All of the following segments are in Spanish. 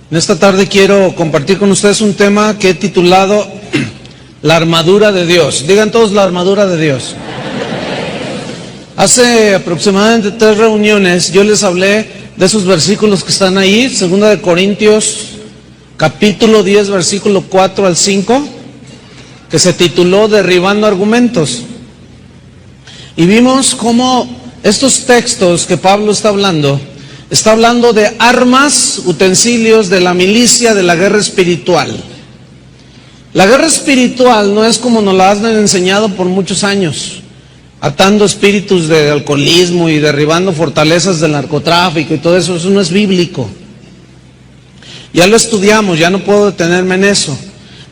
En esta tarde quiero compartir con ustedes un tema que he titulado La armadura de Dios. Digan todos la armadura de Dios. Hace aproximadamente 3 reuniones yo les hablé de esos versículos que están ahí, 2 de Corintios, capítulo 10, versículo 4 al 5, que se tituló Derribando Argumentos. Y vimos cómo estos textos que Pablo está hablando de armas, utensilios de la milicia, de la guerra espiritual. La guerra espiritual no es como nos la han enseñado por muchos años, atando espíritus de alcoholismo y derribando fortalezas del narcotráfico y todo eso. Eso no es bíblico. Ya lo estudiamos, ya no puedo detenerme en eso.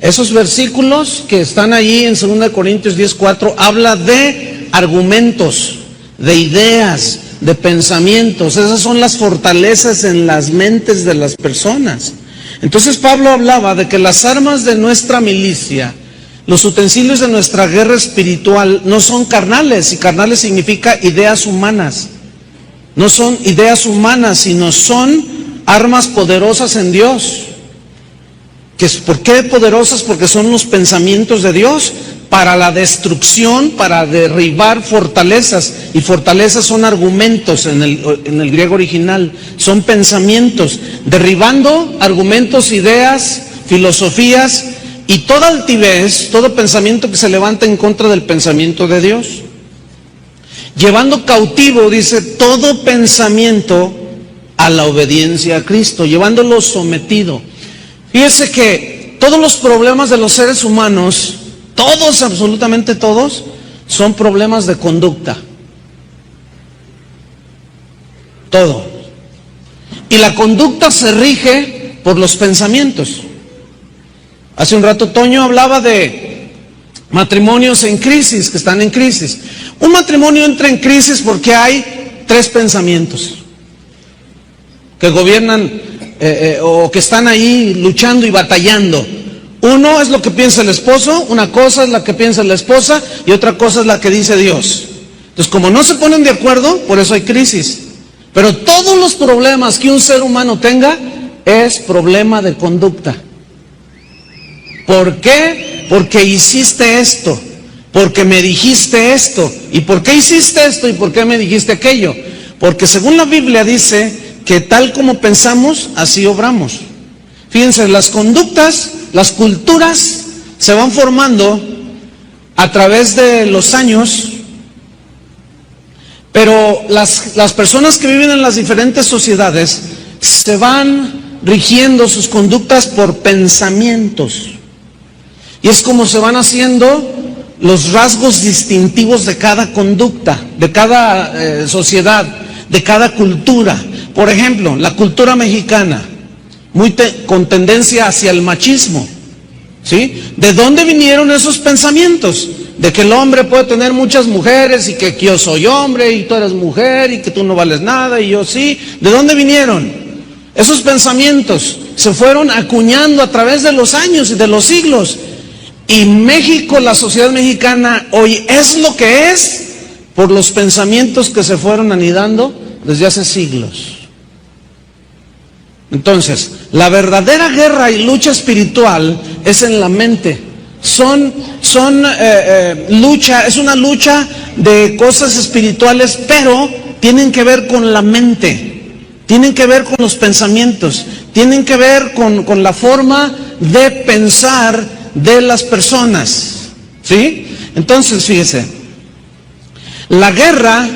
Esos versículos que están allí en 2 Corintios 10:4 habla de argumentos, de ideas, de pensamientos. Esas son las fortalezas en las mentes de las personas. Entonces Pablo hablaba de que las armas de nuestra milicia, los utensilios de nuestra guerra espiritual no son carnales, y carnales significa ideas humanas. No son ideas humanas, sino son armas poderosas en Dios. ¿Por qué poderosas? Porque son los pensamientos de Dios para la destrucción, para derribar fortalezas. Y fortalezas son argumentos en el griego original, son pensamientos, derribando argumentos, ideas, filosofías y toda altivez, todo pensamiento que se levanta en contra del pensamiento de Dios. Llevando cautivo, dice, todo pensamiento a la obediencia a Cristo, llevándolo sometido. Fíjese que todos los problemas de los seres humanos, todos, absolutamente todos, son problemas de conducta. Todo. Y la conducta se rige por los pensamientos. Hace un rato Toño hablaba de matrimonios en crisis, que están en crisis. Un matrimonio entra en crisis porque hay 3 pensamientos que gobiernan o que están ahí luchando y batallando. Uno es lo que piensa el esposo, una cosa es la que piensa la esposa y otra cosa es la que dice Dios. Entonces, como no se ponen de acuerdo, por eso hay crisis. Pero todos los problemas que un ser humano tenga es problema de conducta. ¿Por qué? Porque hiciste esto, porque me dijiste esto. ¿Y por qué hiciste esto y por qué me dijiste aquello? Porque según la Biblia dice que tal como pensamos, así obramos. Fíjense, las conductas, las culturas se van formando a través de los años, pero las personas que viven en las diferentes sociedades se van rigiendo sus conductas por pensamientos. Y es como se van haciendo los rasgos distintivos de cada conducta, de cada sociedad, de cada cultura. Por ejemplo, la cultura mexicana, con tendencia hacia el machismo, ¿sí? ¿De dónde vinieron esos pensamientos? De que el hombre puede tener muchas mujeres y que yo soy hombre y tú eres mujer y que tú no vales nada y yo sí. ¿De dónde vinieron? Esos pensamientos se fueron acuñando a través de los años y de los siglos. Y México, la sociedad mexicana hoy es lo que es por los pensamientos que se fueron anidando desde hace siglos. Entonces, la verdadera guerra y lucha espiritual es en la mente. Es una lucha de cosas espirituales, pero tienen que ver con la mente, tienen que ver con los pensamientos, tienen que ver con la forma de pensar de las personas, ¿sí? Entonces, fíjese, la guerra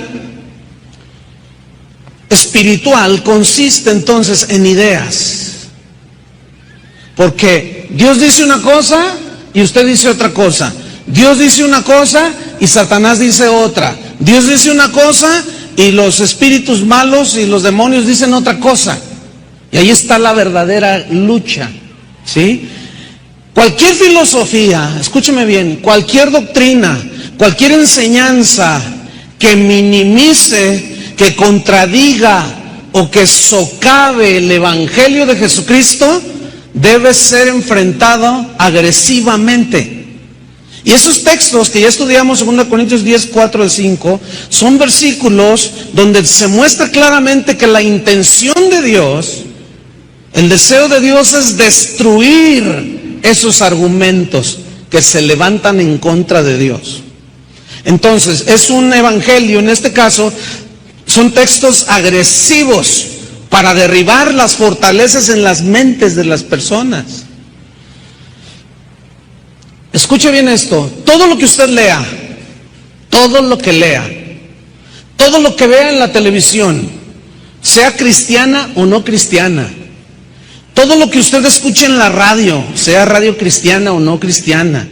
espiritual consiste entonces en ideas, porque Dios dice una cosa y usted dice otra cosa. Dios dice una cosa y Satanás dice otra. Dios dice una cosa y los espíritus malos y los demonios dicen otra cosa. Y ahí está la verdadera lucha, ¿sí? Cualquier filosofía, escúcheme bien, cualquier doctrina, cualquier enseñanza que minimice, que contradiga o que socave el evangelio de Jesucristo, debe ser enfrentado agresivamente. Y esos textos que ya estudiamos, 2 Corintios 10, 4 al 5, son versículos donde se muestra claramente que la intención de Dios El deseo de Dios es destruir esos argumentos que se levantan en contra de Dios. Entonces, es un evangelio, en este caso, son textos agresivos para derribar las fortalezas en las mentes de las personas. Escuche bien esto, todo lo que usted lea, todo lo que lea, todo lo que vea en la televisión, sea cristiana o no cristiana, todo lo que usted escuche en la radio, sea radio cristiana o no cristiana,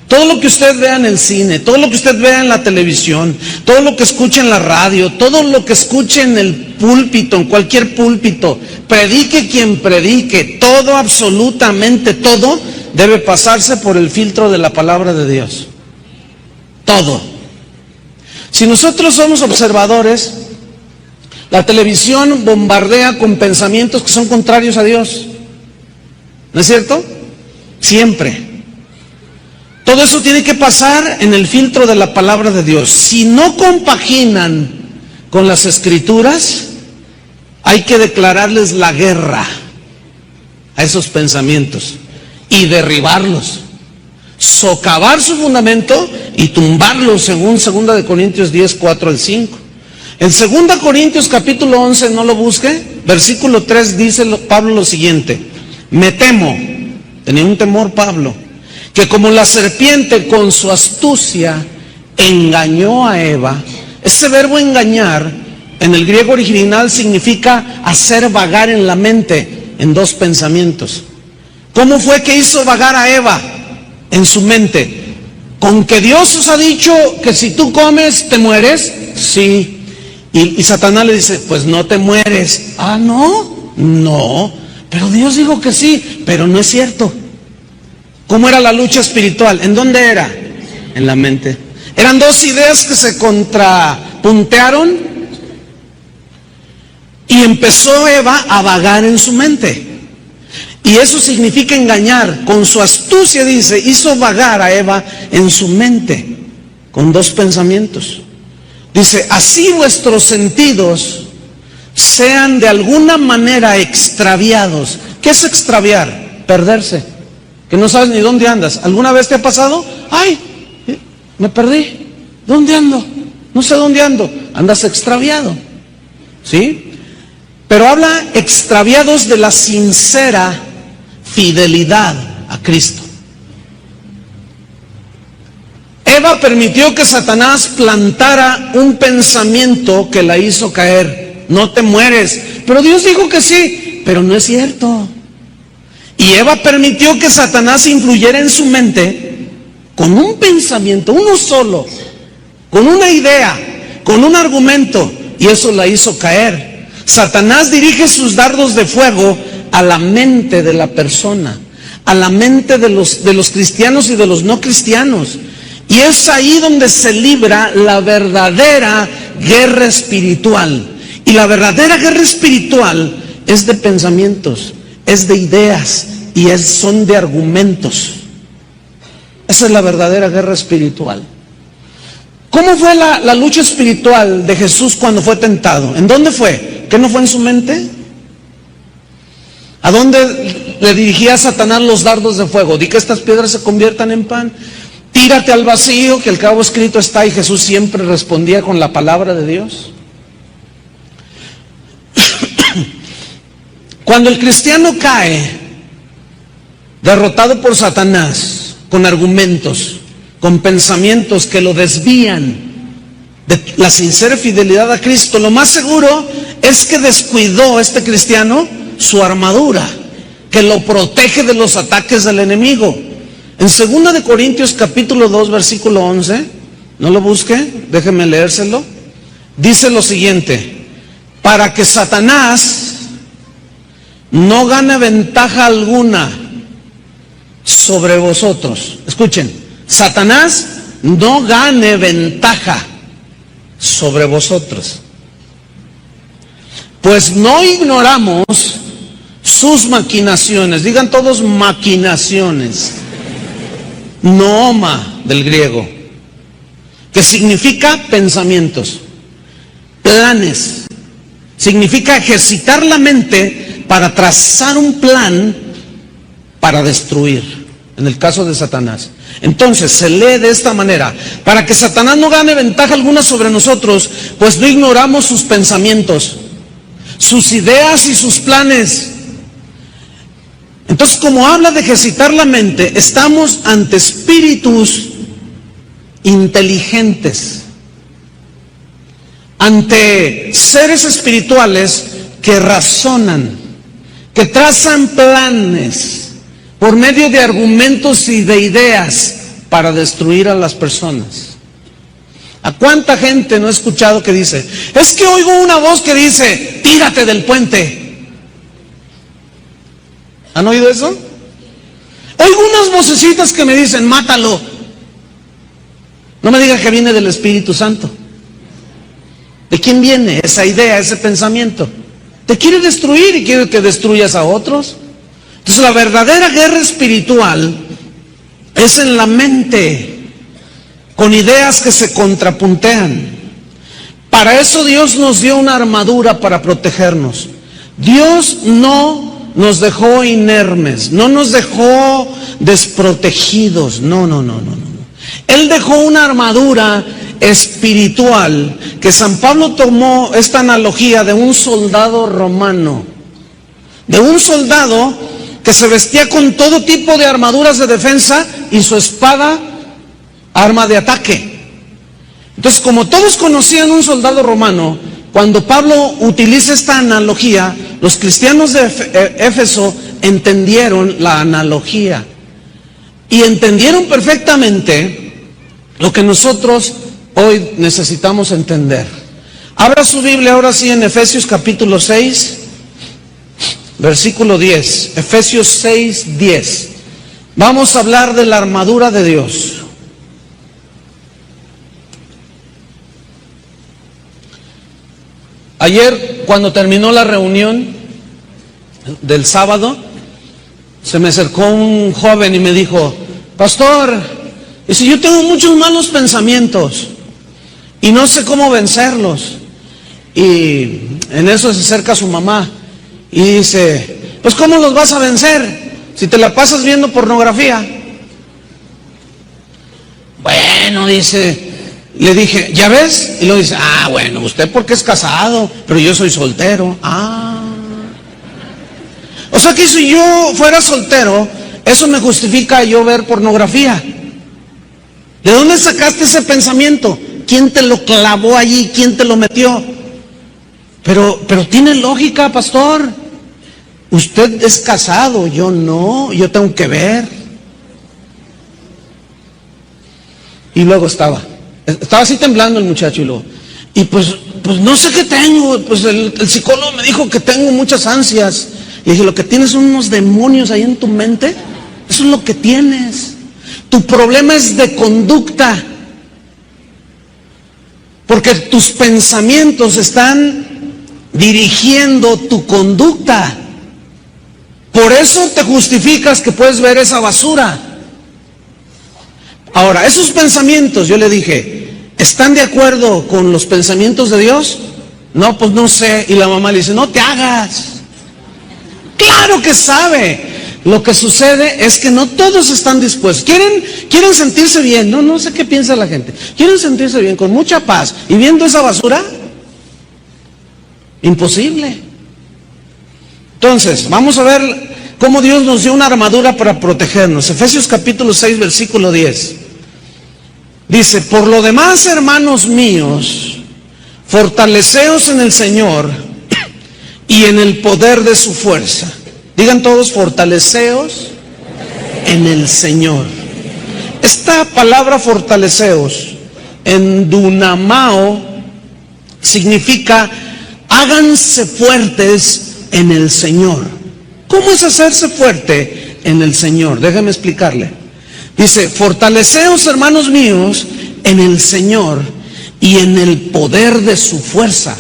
todo lo que usted vea en el cine, todo lo que usted vea en la televisión, todo lo que escuche en la radio, todo lo que escuche en el púlpito, en cualquier púlpito, predique quien predique, todo, absolutamente todo, debe pasarse por el filtro de la palabra de Dios. Todo. Si nosotros somos observadores, la televisión bombardea con pensamientos que son contrarios a Dios. ¿No es cierto? Siempre. Todo eso tiene que pasar en el filtro de la palabra de Dios. Si no compaginan con las Escrituras, hay que declararles la guerra a esos pensamientos y derribarlos, socavar su fundamento y tumbarlos, según 2 Corintios 10, 4 al 5. En 2 Corintios capítulo 11, no lo busque, versículo 3 dice Pablo lo siguiente: me temo, tenía un temor Pablo, que como la serpiente con su astucia engañó a Eva. Ese verbo engañar en el griego original significa hacer vagar en la mente en dos pensamientos. ¿Cómo fue que hizo vagar a Eva en su mente? ¿Con que Dios os ha dicho que si tú comes te mueres? Sí. Y Satanás le dice, pues no te mueres. Ah, no, no, pero Dios dijo que sí, pero no es cierto. ¿Cómo era la lucha espiritual? ¿En dónde era? En la mente. Eran dos ideas que se contrapuntearon y empezó Eva a vagar en su mente. Y eso significa engañar. Con su astucia, dice, hizo vagar a Eva en su mente con dos pensamientos. Dice, así vuestros sentidos sean de alguna manera extraviados. ¿Qué es extraviar? Perderse. Que no sabes ni dónde andas. ¿Alguna vez te ha pasado? Ay, me perdí. ¿Dónde ando? No sé dónde ando. Andas extraviado. ¿Sí? Pero habla extraviados de la sincera fidelidad a Cristo. Eva permitió que Satanás plantara un pensamiento que la hizo caer. No te mueres. Pero Dios dijo que sí, pero no es cierto. Y Eva permitió que Satanás influyera en su mente con un pensamiento, uno solo, con una idea, con un argumento, y eso la hizo caer. Satanás dirige sus dardos de fuego a la mente de la persona, a la mente de los cristianos y de los no cristianos. Y es ahí donde se libra la verdadera guerra espiritual. Y la verdadera guerra espiritual es de pensamientos, es de ideas y son de argumentos. Esa es la verdadera guerra espiritual. ¿Cómo fue la lucha espiritual de Jesús cuando fue tentado? ¿En dónde fue? ¿Qué no fue en su mente? ¿A dónde le dirigía a Satanás los dardos de fuego? Di que estas piedras se conviertan en pan. Tírate al vacío, que al cabo escrito está, y Jesús siempre respondía con la palabra de Dios. Cuando el cristiano cae, derrotado por Satanás, con argumentos, con pensamientos que lo desvían de la sincera fidelidad a Cristo, lo más seguro es que descuidó este cristiano su armadura, que lo protege de los ataques del enemigo. En 2 Corintios capítulo 2, versículo 11, no lo busque, déjeme leérselo, dice lo siguiente: para que Satanás no gane ventaja alguna sobre vosotros. Escuchen, Satanás no gane ventaja sobre vosotros, pues no ignoramos sus maquinaciones. Digan todos maquinaciones. Nooma del griego, que significa pensamientos, planes, significa ejercitar la mente para trazar un plan para destruir, en el caso de Satanás. Entonces se lee de esta manera: para que Satanás no gane ventaja alguna sobre nosotros, pues no ignoramos sus pensamientos, sus ideas y sus planes. Entonces, como habla de ejercitar la mente, estamos ante espíritus inteligentes, ante seres espirituales que razonan, que trazan planes por medio de argumentos y de ideas para destruir a las personas. ¿A cuánta gente no he escuchado que dice: es que oigo una voz que dice, tírate del puente? ¿Han oído eso? Oigo unas vocecitas que me dicen, mátalo. No me diga que viene del Espíritu Santo. ¿De quién viene esa idea, ese pensamiento? Te quiere destruir y quiere que destruyas a otros. Entonces la verdadera guerra espiritual es en la mente, con ideas que se contrapuntean. Para eso Dios nos dio una armadura para protegernos. Dios no nos dejó inermes, no nos dejó desprotegidos, no. Él dejó una armadura espiritual, que San Pablo tomó esta analogía de un soldado romano, de un soldado que se vestía con todo tipo de armaduras de defensa y su espada, arma de ataque. Entonces, como todos conocían un soldado romano, cuando Pablo utiliza esta analogía, los cristianos de Éfeso entendieron la analogía y entendieron perfectamente lo que nosotros hoy necesitamos entender. Abra su Biblia ahora sí en Efesios capítulo 6, versículo 10. Efesios 6, 10. Vamos a hablar de la armadura de Dios. Ayer, cuando terminó la reunión del sábado, se me acercó un joven y me dijo: pastor, dice, yo tengo muchos malos pensamientos y no sé cómo vencerlos. Y en eso se acerca su mamá y dice: pues ¿cómo los vas a vencer si te la pasas viendo pornografía? Bueno, dice, le dije, ¿ya ves? Y luego dice: ah, bueno, usted porque es casado, pero yo soy soltero. Ah, o sea que si yo fuera soltero, eso me justifica yo ver pornografía. ¿De dónde sacaste ese pensamiento? ¿Quién te lo clavó allí? ¿Quién te lo metió? Pero tiene lógica, pastor. Usted es casado, yo no, yo tengo que ver. Y luego estaba así temblando el muchacho, y pues no sé qué tengo. Pues el psicólogo me dijo que tengo muchas ansias. Y dije: lo que tienes son unos demonios ahí en tu mente. Eso es lo que tienes. Tu problema es de conducta, porque tus pensamientos están dirigiendo tu conducta. Por eso te justificas que puedes ver esa basura. Ahora, esos pensamientos, yo le dije, ¿están de acuerdo con los pensamientos de Dios? No, pues no sé. Y la mamá le dice: no te hagas. Claro que sabe. Lo que sucede es que no todos están dispuestos. Quieren sentirse bien. No sé qué piensa la gente. Quieren sentirse bien, con mucha paz. ¿Y viendo esa basura? Imposible. Entonces, vamos a ver cómo Dios nos dio una armadura para protegernos. Efesios capítulo 6, versículo 10. Dice: por lo demás, hermanos míos, fortaleceos en el Señor y en el poder de su fuerza. Digan todos: fortaleceos en el Señor. Esta palabra fortaleceos en dunamao significa háganse fuertes en el Señor. ¿Cómo es hacerse fuerte en el Señor? Déjeme explicarle. Dice: fortaleceos, hermanos míos, en el Señor y en el poder de su fuerza.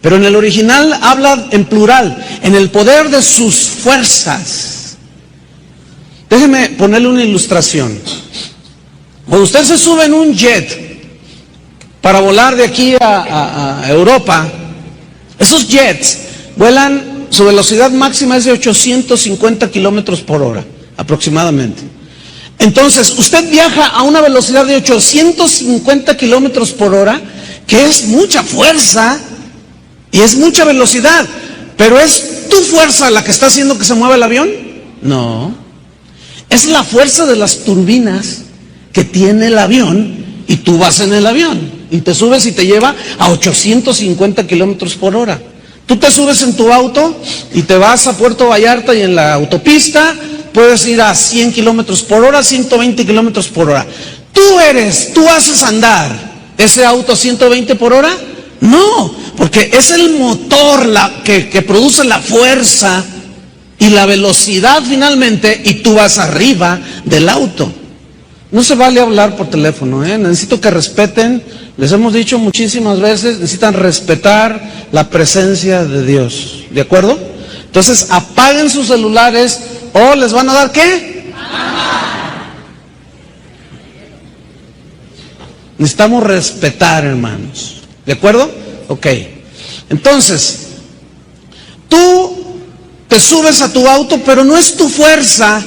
Pero en el original habla en plural, en el poder de sus fuerzas. Déjeme ponerle una ilustración. Cuando usted se sube en un jet para volar de aquí a Europa, Esos jets vuelan, su velocidad máxima es de 850 kilómetros por hora, aproximadamente. Entonces, usted viaja a una velocidad de 850 kilómetros por hora, que es mucha fuerza y es mucha velocidad. Pero ¿es tu fuerza la que está haciendo que se mueva el avión? No. Es la fuerza de las turbinas que tiene el avión y tú vas en el avión y te subes y te lleva a 850 kilómetros por hora. Tú te subes en tu auto y te vas a Puerto Vallarta y en la autopista puedes ir a 100 kilómetros por hora, 120 kilómetros por hora. ¿Tú haces andar ese auto a 120 por hora? No, porque es el motor que produce la fuerza y la velocidad finalmente, y tú vas arriba del auto. No se vale hablar por teléfono, necesito que respeten, les hemos dicho muchísimas veces, necesitan respetar la presencia de Dios, ¿de acuerdo? Entonces apaguen sus celulares o les van a dar ¿qué? Necesitamos respetar, hermanos, ¿de acuerdo? Ok, entonces tú te subes a tu auto, pero no es tu fuerza,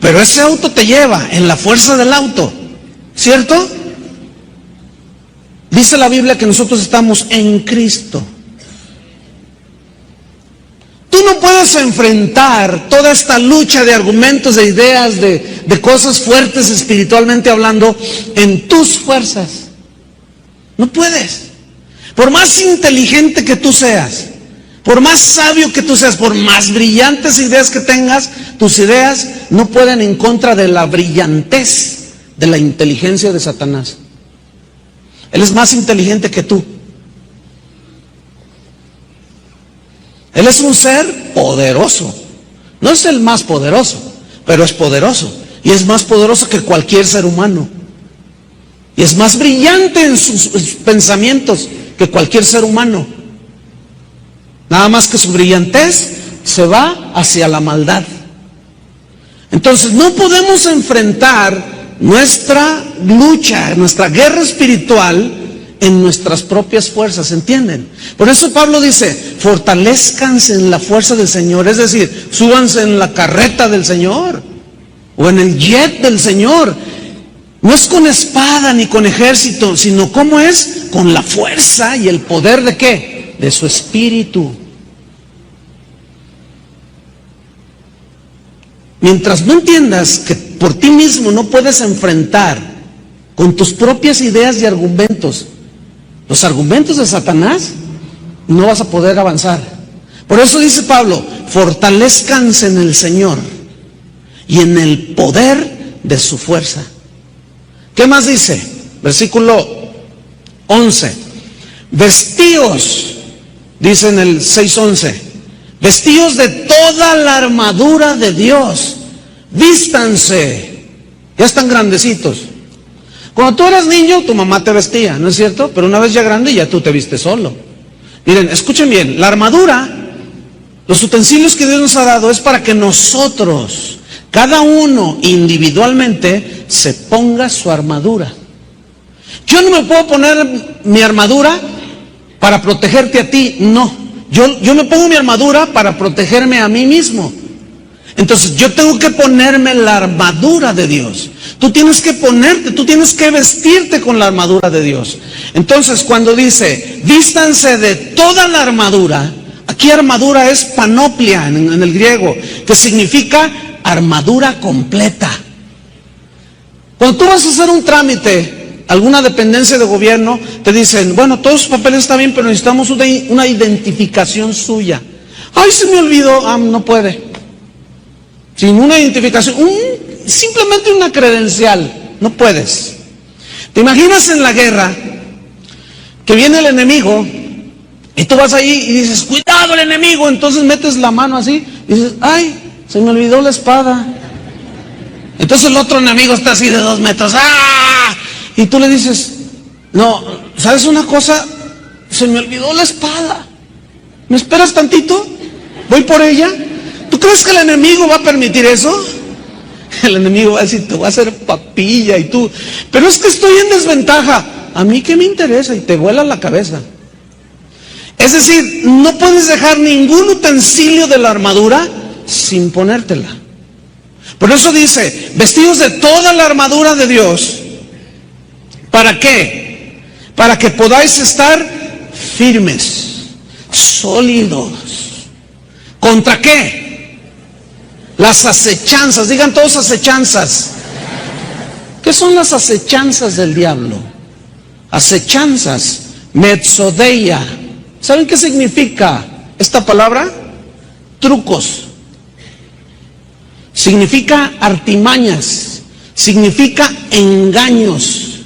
pero ese auto te lleva en la fuerza del auto, ¿cierto? Dice la Biblia que nosotros estamos en Cristo. Tú no puedes enfrentar toda esta lucha de argumentos, de ideas, de cosas fuertes espiritualmente hablando en tus fuerzas. No puedes. Por más inteligente que tú seas, por más sabio que tú seas, por más brillantes ideas que tengas, tus ideas no pueden en contra de la brillantez de la inteligencia de Satanás. Él es más inteligente que tú. Él es un ser poderoso. No es el más poderoso, pero es poderoso. Y es más poderoso que cualquier ser humano. Y es más brillante en sus pensamientos que cualquier ser humano. Nada más que su brillantez se va hacia la maldad. Entonces no podemos enfrentar nuestra lucha, nuestra guerra espiritual en nuestras propias fuerzas, ¿entienden? Por eso Pablo dice, fortalezcanse en la fuerza del Señor, es decir, súbanse en la carreta del Señor o en el jet del Señor. No es con espada ni con ejército, sino ¿cómo es? Con la fuerza y el poder ¿de qué? De su espíritu. Mientras no entiendas que por ti mismo no puedes enfrentar con tus propias ideas y argumentos los argumentos de Satanás, no vas a poder avanzar. Por eso dice Pablo, fortalezcanse en el Señor y en el poder de su fuerza. ¿Qué más dice? Versículo 11. Vestíos, dice en el 6:11, vestíos de toda la armadura de Dios. Vístanse. Ya están grandecitos. Cuando tú eras niño, tu mamá te vestía, ¿no es cierto? Pero una vez ya grande, ya tú te vistes solo. Miren, escuchen bien, la armadura, los utensilios que Dios nos ha dado es para que nosotros, cada uno individualmente, se ponga su armadura. Yo no me puedo poner mi armadura para protegerte a ti, no. Yo me pongo mi armadura para protegerme a mí mismo. Entonces yo tengo que ponerme la armadura de Dios. Tú tienes que vestirte con la armadura de Dios. Entonces cuando dice, vístanse de toda la armadura, aquí armadura es panoplia en el griego, que significa armadura completa. Cuando tú vas a hacer un trámite, alguna dependencia de gobierno, te dicen, bueno, todos sus papeles están bien, pero necesitamos una identificación suya. Ay, se me olvidó, no puede. Sin una identificación, simplemente una credencial, no puedes. ¿Te imaginas en la guerra que viene el enemigo y tú vas ahí y dices, cuidado el enemigo? Entonces metes la mano así y dices, ay, se me olvidó la espada. Entonces el otro enemigo está así de 2 metros, ¡ah! Y tú le dices, no, ¿sabes una cosa? Se me olvidó la espada. ¿Me esperas tantito? Voy por ella. ¿Tú crees que el enemigo va a permitir eso? El enemigo va a decir, te voy a hacer papilla y tú, pero es que estoy en desventaja. A mí qué me interesa, y te vuela la cabeza. Es decir, no puedes dejar ningún utensilio de la armadura sin ponértela. Por eso dice, vestidos de toda la armadura de Dios. ¿Para qué? Para que podáis estar firmes, sólidos. ¿Contra qué? Las acechanzas. Digan todos acechanzas. ¿Qué son las acechanzas del diablo? Acechanzas, metzodeia. ¿Saben qué significa esta palabra? Trucos. Significa artimañas. Significa engaños.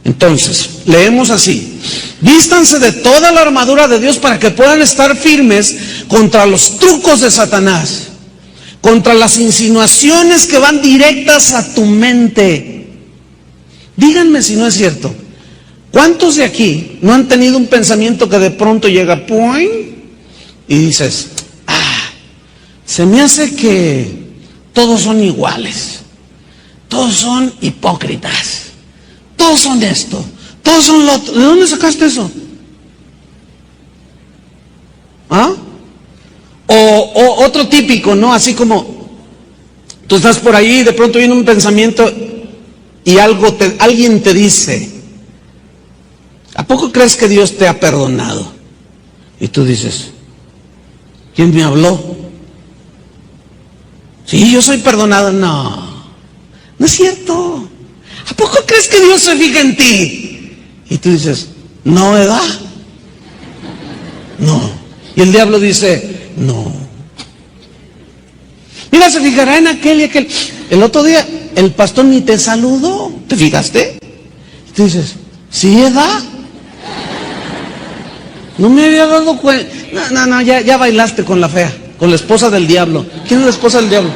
Entonces, leemos así: vístanse de toda la armadura de Dios para que puedan estar firmes contra los trucos de Satanás, contra las insinuaciones que van directas a tu mente. Díganme si no es cierto. ¿Cuántos de aquí no han tenido un pensamiento que de pronto llega ¡puing! Y dices, se me hace que todos son iguales, todos son hipócritas, todos son esto, todos son lo otro? ¿De dónde sacaste eso? ¿Ah? O otro típico, ¿no? Así como tú estás por ahí y de pronto viene un pensamiento y alguien te dice, ¿a poco crees que Dios te ha perdonado? Y tú dices, ¿quién me habló? Sí, yo soy perdonado. No, no es cierto. ¿A poco crees que Dios se fija en ti? Y tú dices, no, ¿verdad? No. Y el diablo dice, no. Mira, se fijará en aquel y aquel. El otro día el pastor ni te saludó. ¿Te fijaste? Y tú dices, sí, ¿verdad? No me había dado cuenta. No, ya bailaste con la fea, con la esposa del diablo. ¿Quién es la esposa del diablo?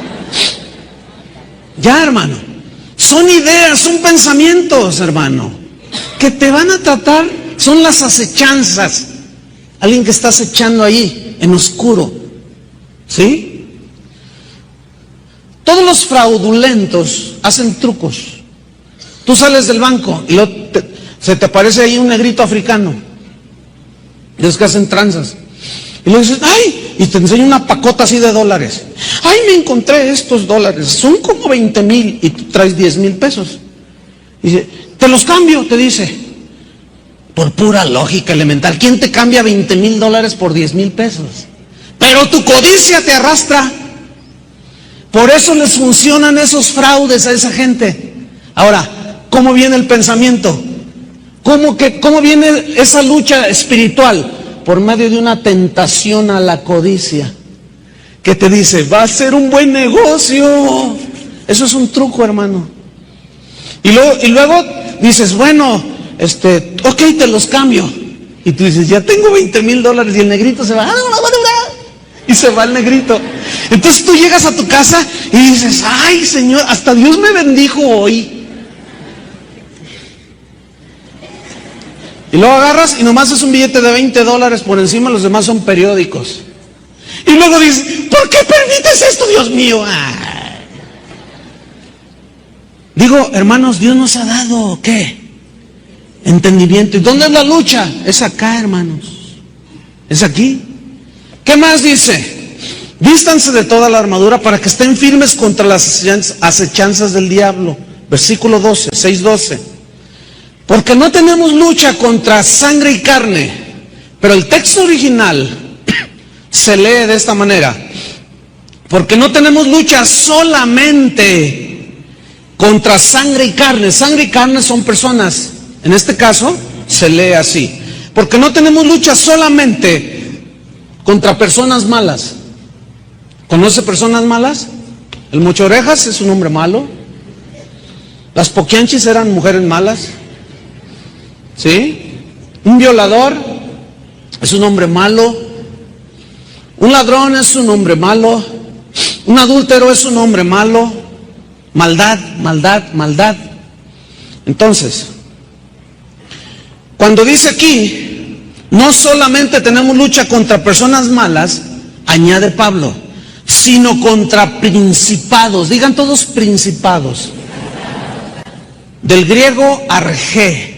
Ya, hermano. Son ideas, son pensamientos, hermano, que te van a tratar. Son las acechanzas. Alguien que está acechando ahí, en oscuro. ¿Sí? Todos los fraudulentos hacen trucos. Tú sales del banco y se te aparece ahí un negrito africano. Los que hacen tranzas. Y le dices, ¡ay! Y te enseña una pacota así de dólares. ¡Ay, me encontré estos dólares! Son como 20,000 y tú traes 10,000 pesos. Y dice, te los cambio, te dice. Por pura lógica elemental. ¿Quién te cambia 20,000 dólares por 10,000 pesos? Pero tu codicia te arrastra. Por eso les funcionan esos fraudes a esa gente. Ahora, ¿cómo viene el pensamiento? ¿Cómo viene esa lucha espiritual? Por medio de una tentación a la codicia, que te dice, va a ser un buen negocio. Eso es un truco, hermano. Y luego dices, bueno, ok, te los cambio. Y tú dices, ya tengo 20,000 dólares. Y el negrito se va, y se va el negrito. Entonces tú llegas a tu casa y dices, ay, Señor, hasta Dios me bendijo hoy. Y luego agarras y nomás es un billete de 20 dólares por encima, los demás son periódicos. Y luego dices, ¿por qué permites esto, Dios mío? Digo, hermanos, Dios nos ha dado, ¿qué? Entendimiento. ¿Y dónde es la lucha? Es acá, hermanos. Es aquí. ¿Qué más dice? Vístanse de toda la armadura para que estén firmes contra las acechanzas del diablo. Versículo 12, 6:12. Porque no tenemos lucha contra sangre y carne. Pero el texto original se lee de esta manera: porque no tenemos lucha solamente contra sangre y carne. Sangre y carne son personas. En este caso se lee así: porque no tenemos lucha solamente contra personas malas. ¿Conoce personas malas? El mocho orejas es un hombre malo. Las poquianchis eran mujeres malas. ¿Sí? Un violador es un hombre malo. Un ladrón es un hombre malo. Un adúltero es un hombre malo. Maldad, maldad, maldad. Entonces, cuando dice aquí, no solamente tenemos lucha contra personas malas, añade Pablo, sino contra principados. Digan todos principados. Del griego argé,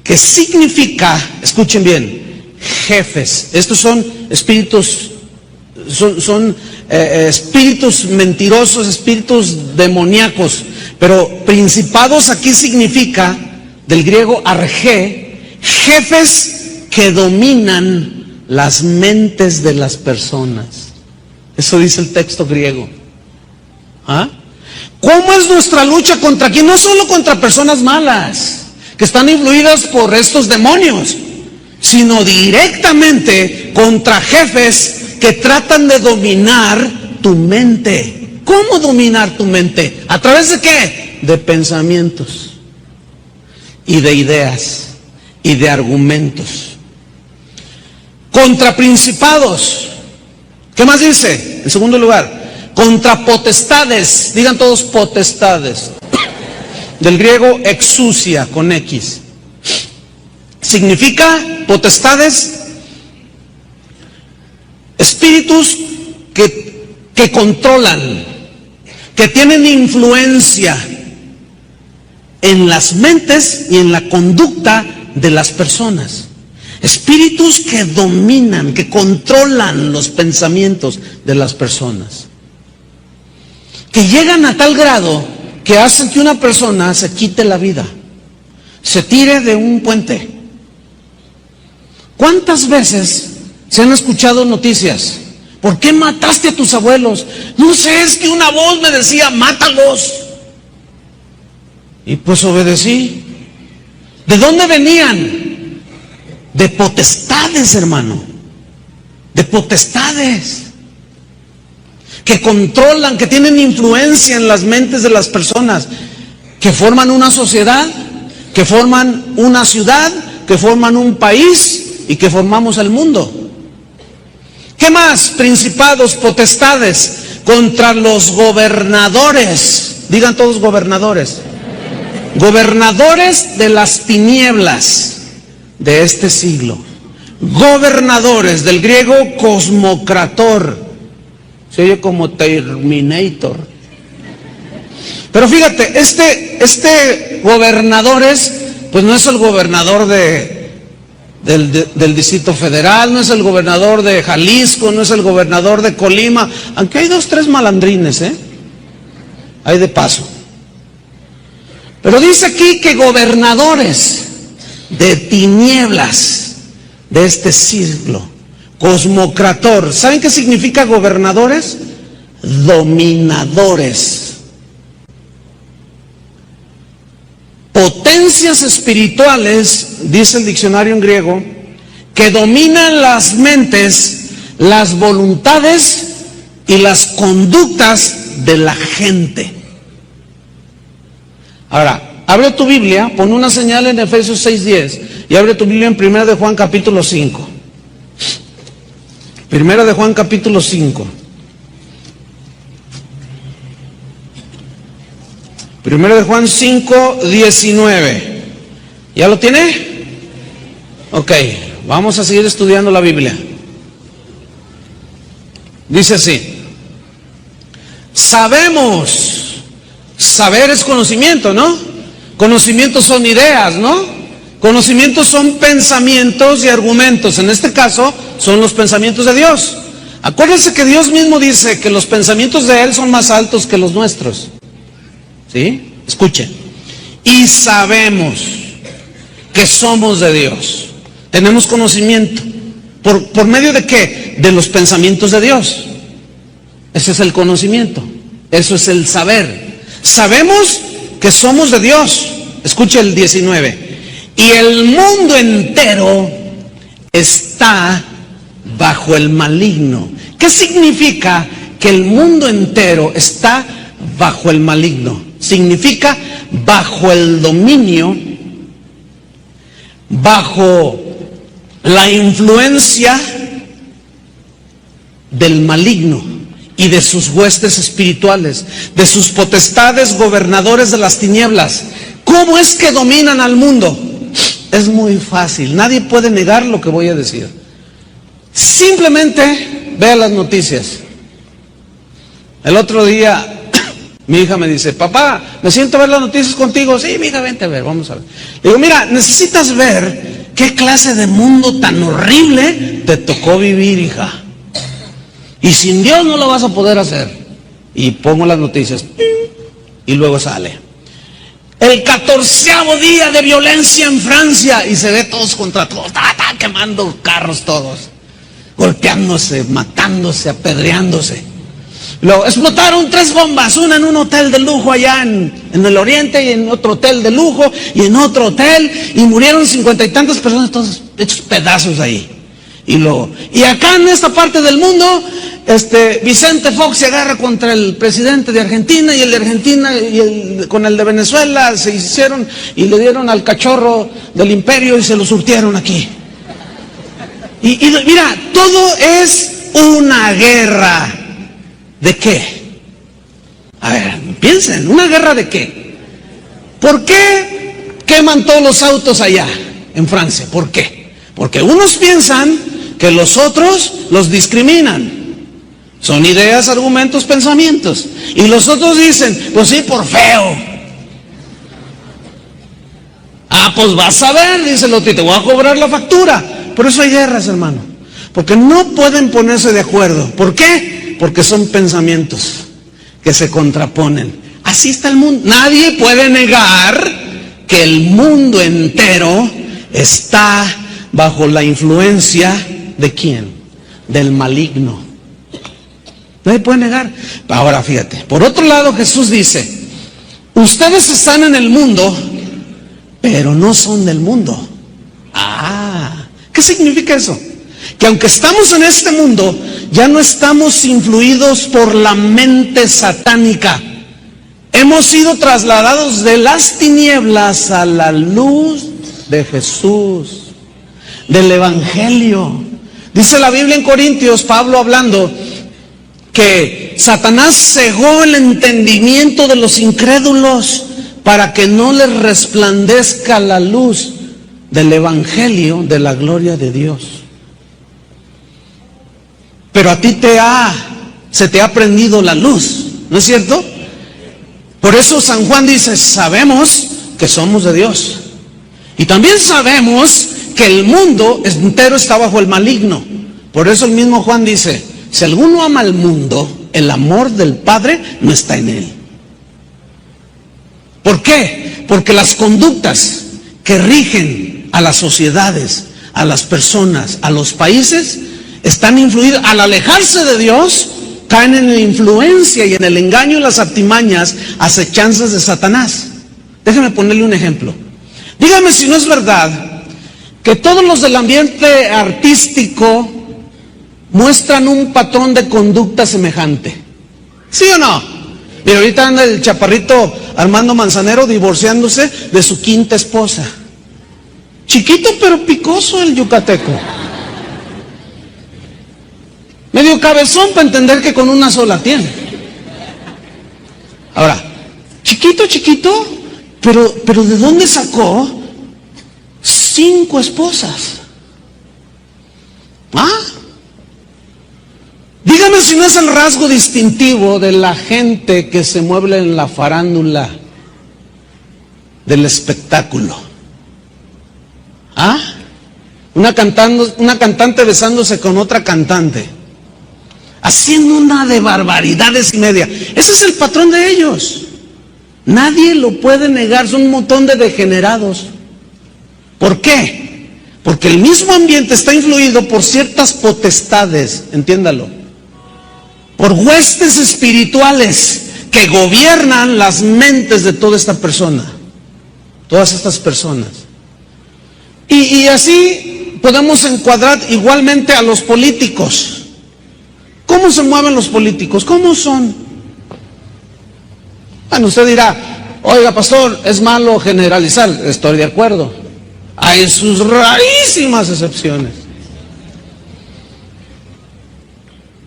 que significa, escuchen bien, jefes. Estos son espíritus, son espíritus mentirosos, espíritus demoníacos. Pero principados aquí significa, del griego argé, jefes que dominan las mentes de las personas. Eso dice el texto griego. ¿Ah? ¿Cómo es nuestra lucha contra quién? No solo contra personas malas, que están influidas por estos demonios, sino directamente contra jefes que tratan de dominar tu mente. ¿Cómo dominar tu mente? ¿A través de qué? De pensamientos y de ideas y de argumentos. Contra principados. ¿Qué más dice? En segundo lugar, contra potestades. Digan todos potestades. Del griego exousia con X. Significa potestades, espíritus que controlan, que tienen influencia en las mentes y en la conducta de las personas. Espíritus que dominan, que controlan los pensamientos de las personas, que llegan a tal grado que hacen que una persona se quite la vida, se tire de un puente. ¿Cuántas veces se han escuchado noticias? ¿Por qué mataste a tus abuelos? No sé, es que una voz me decía, mátalos. Y pues obedecí. ¿De dónde venían? De potestades, hermano. De potestades. Que controlan, que tienen influencia en las mentes de las personas. Que forman una sociedad, que forman una ciudad, que forman un país y que formamos el mundo. ¿Qué más? Principados, potestades, contra los gobernadores. Digan todos gobernadores. Gobernadores de las tinieblas de este siglo. Gobernadores, del griego cosmocrator. Se oye como Terminator. Pero fíjate, este gobernadores, pues no es el gobernador del Distrito Federal, no es el gobernador de Jalisco, no es el gobernador de Colima, aunque hay 2, 3 malandrines, hay de paso. Pero dice aquí que gobernadores de tinieblas de este siglo, cosmocrator. ¿Saben qué significa gobernadores? Dominadores. Potencias espirituales, dice el diccionario en griego, que dominan las mentes, las voluntades y las conductas de la gente. Ahora, abre tu Biblia, pon una señal en Efesios 6:10 y abre tu Biblia en 1 de Juan capítulo 5. 1 de Juan capítulo 5. 1 de Juan 5:19. ¿Ya lo tiene? Ok, vamos a seguir estudiando la Biblia. Dice así: sabemos. Saber es conocimiento, ¿no? Conocimientos son ideas, ¿no? Conocimientos son pensamientos y argumentos. En este caso, son los pensamientos de Dios. Acuérdense que Dios mismo dice que los pensamientos de Él son más altos que los nuestros. ¿Sí? Escuchen. Y sabemos que somos de Dios. Tenemos conocimiento. ¿Por medio de qué? De los pensamientos de Dios. Ese es el conocimiento. Eso es el saber. Sabemos que somos de Dios. Escuche el 19. Y el mundo entero está bajo el maligno. ¿Qué significa que el mundo entero está bajo el maligno? Significa bajo el dominio, bajo la influencia del maligno y de sus huestes espirituales, de sus potestades, gobernadores de las tinieblas. ¿Cómo es que dominan al mundo? Es muy fácil, nadie puede negar lo que voy a decir. Simplemente vea las noticias. El otro día mi hija me dice: papá, me siento a ver las noticias contigo. Sí, mi hija, vente a ver, vamos a ver. Le digo: mira, necesitas ver ¿qué clase de mundo tan horrible te tocó vivir, hija? Y sin Dios no lo vas a poder hacer. Y pongo las noticias y luego sale el 14º día de violencia en Francia y se ve todos contra todos, quemando carros todos, golpeándose, matándose, apedreándose. Luego explotaron 3 bombas, una en un hotel de lujo allá en el oriente, y en otro hotel de lujo, y en otro hotel, y murieron 50 y tantas personas, todos hechos pedazos ahí. Y acá en esta parte del mundo, Vicente Fox se agarra contra el presidente de Argentina, y el de Argentina con el de Venezuela se hicieron y le dieron al cachorro del imperio y se lo surtieron aquí. Y mira, todo es una guerra. ¿De qué? A ver, piensen, ¿una guerra de qué? ¿Por qué queman todos los autos allá en Francia? ¿Por qué? Porque unos piensan que los otros los discriminan. Son ideas, argumentos, pensamientos. Y los otros dicen, pues sí, por feo. Ah, pues vas a ver, dice el otro, te voy a cobrar la factura. Por eso hay guerras, hermano. Porque no pueden ponerse de acuerdo. ¿Por qué? Porque son pensamientos que se contraponen. Así está el mundo. Nadie puede negar que el mundo entero está bajo la influencia ¿de quién? Del maligno. Nadie puede negar. Ahora fíjate, por otro lado Jesús dice, ustedes están en el mundo, pero no son del mundo. ¿Qué significa eso? Que aunque estamos en este mundo, ya no estamos influidos por la mente satánica. Hemos sido trasladados de las tinieblas a la luz de Jesús, del Evangelio. Dice la Biblia en Corintios, Pablo hablando, que Satanás cegó el entendimiento de los incrédulos para que no les resplandezca la luz del Evangelio de la gloria de Dios. Pero a ti se te ha prendido la luz, ¿no es cierto? Por eso San Juan dice, sabemos que somos de Dios. Y también sabemos que el mundo entero está bajo el maligno. Por eso el mismo Juan dice, si alguno ama al mundo, el amor del Padre no está en él. ¿Por qué? Porque las conductas que rigen a las sociedades, a las personas, a los países, están influidas. Al alejarse de Dios, caen en la influencia y en el engaño y las artimañas, acechanzas de Satanás. Déjeme ponerle un ejemplo. Dígame si no es verdad que todos los del ambiente artístico muestran un patrón de conducta semejante. ¿Sí o no? Y ahorita anda el chaparrito Armando Manzanero divorciándose de su 5ª esposa. Chiquito pero picoso el yucateco. Medio cabezón para entender que con una sola tiene. Ahora, chiquito, pero ¿de dónde sacó 5 esposas? Dígame si no es el rasgo distintivo de la gente que se mueve en la farándula del espectáculo. Una cantante besándose con otra cantante, haciendo una de barbaridades y media. Ese es el patrón de ellos. Nadie lo puede negar, son un montón de degenerados. ¿Por qué? Porque el mismo ambiente está influido por ciertas potestades, entiéndalo, por huestes espirituales que gobiernan las mentes de toda esta persona, todas estas personas. Y así podemos encuadrar igualmente a los políticos. ¿Cómo se mueven los políticos? ¿Cómo son? Bueno, usted dirá, oiga pastor, es malo generalizar. Estoy de acuerdo. Hay sus rarísimas excepciones.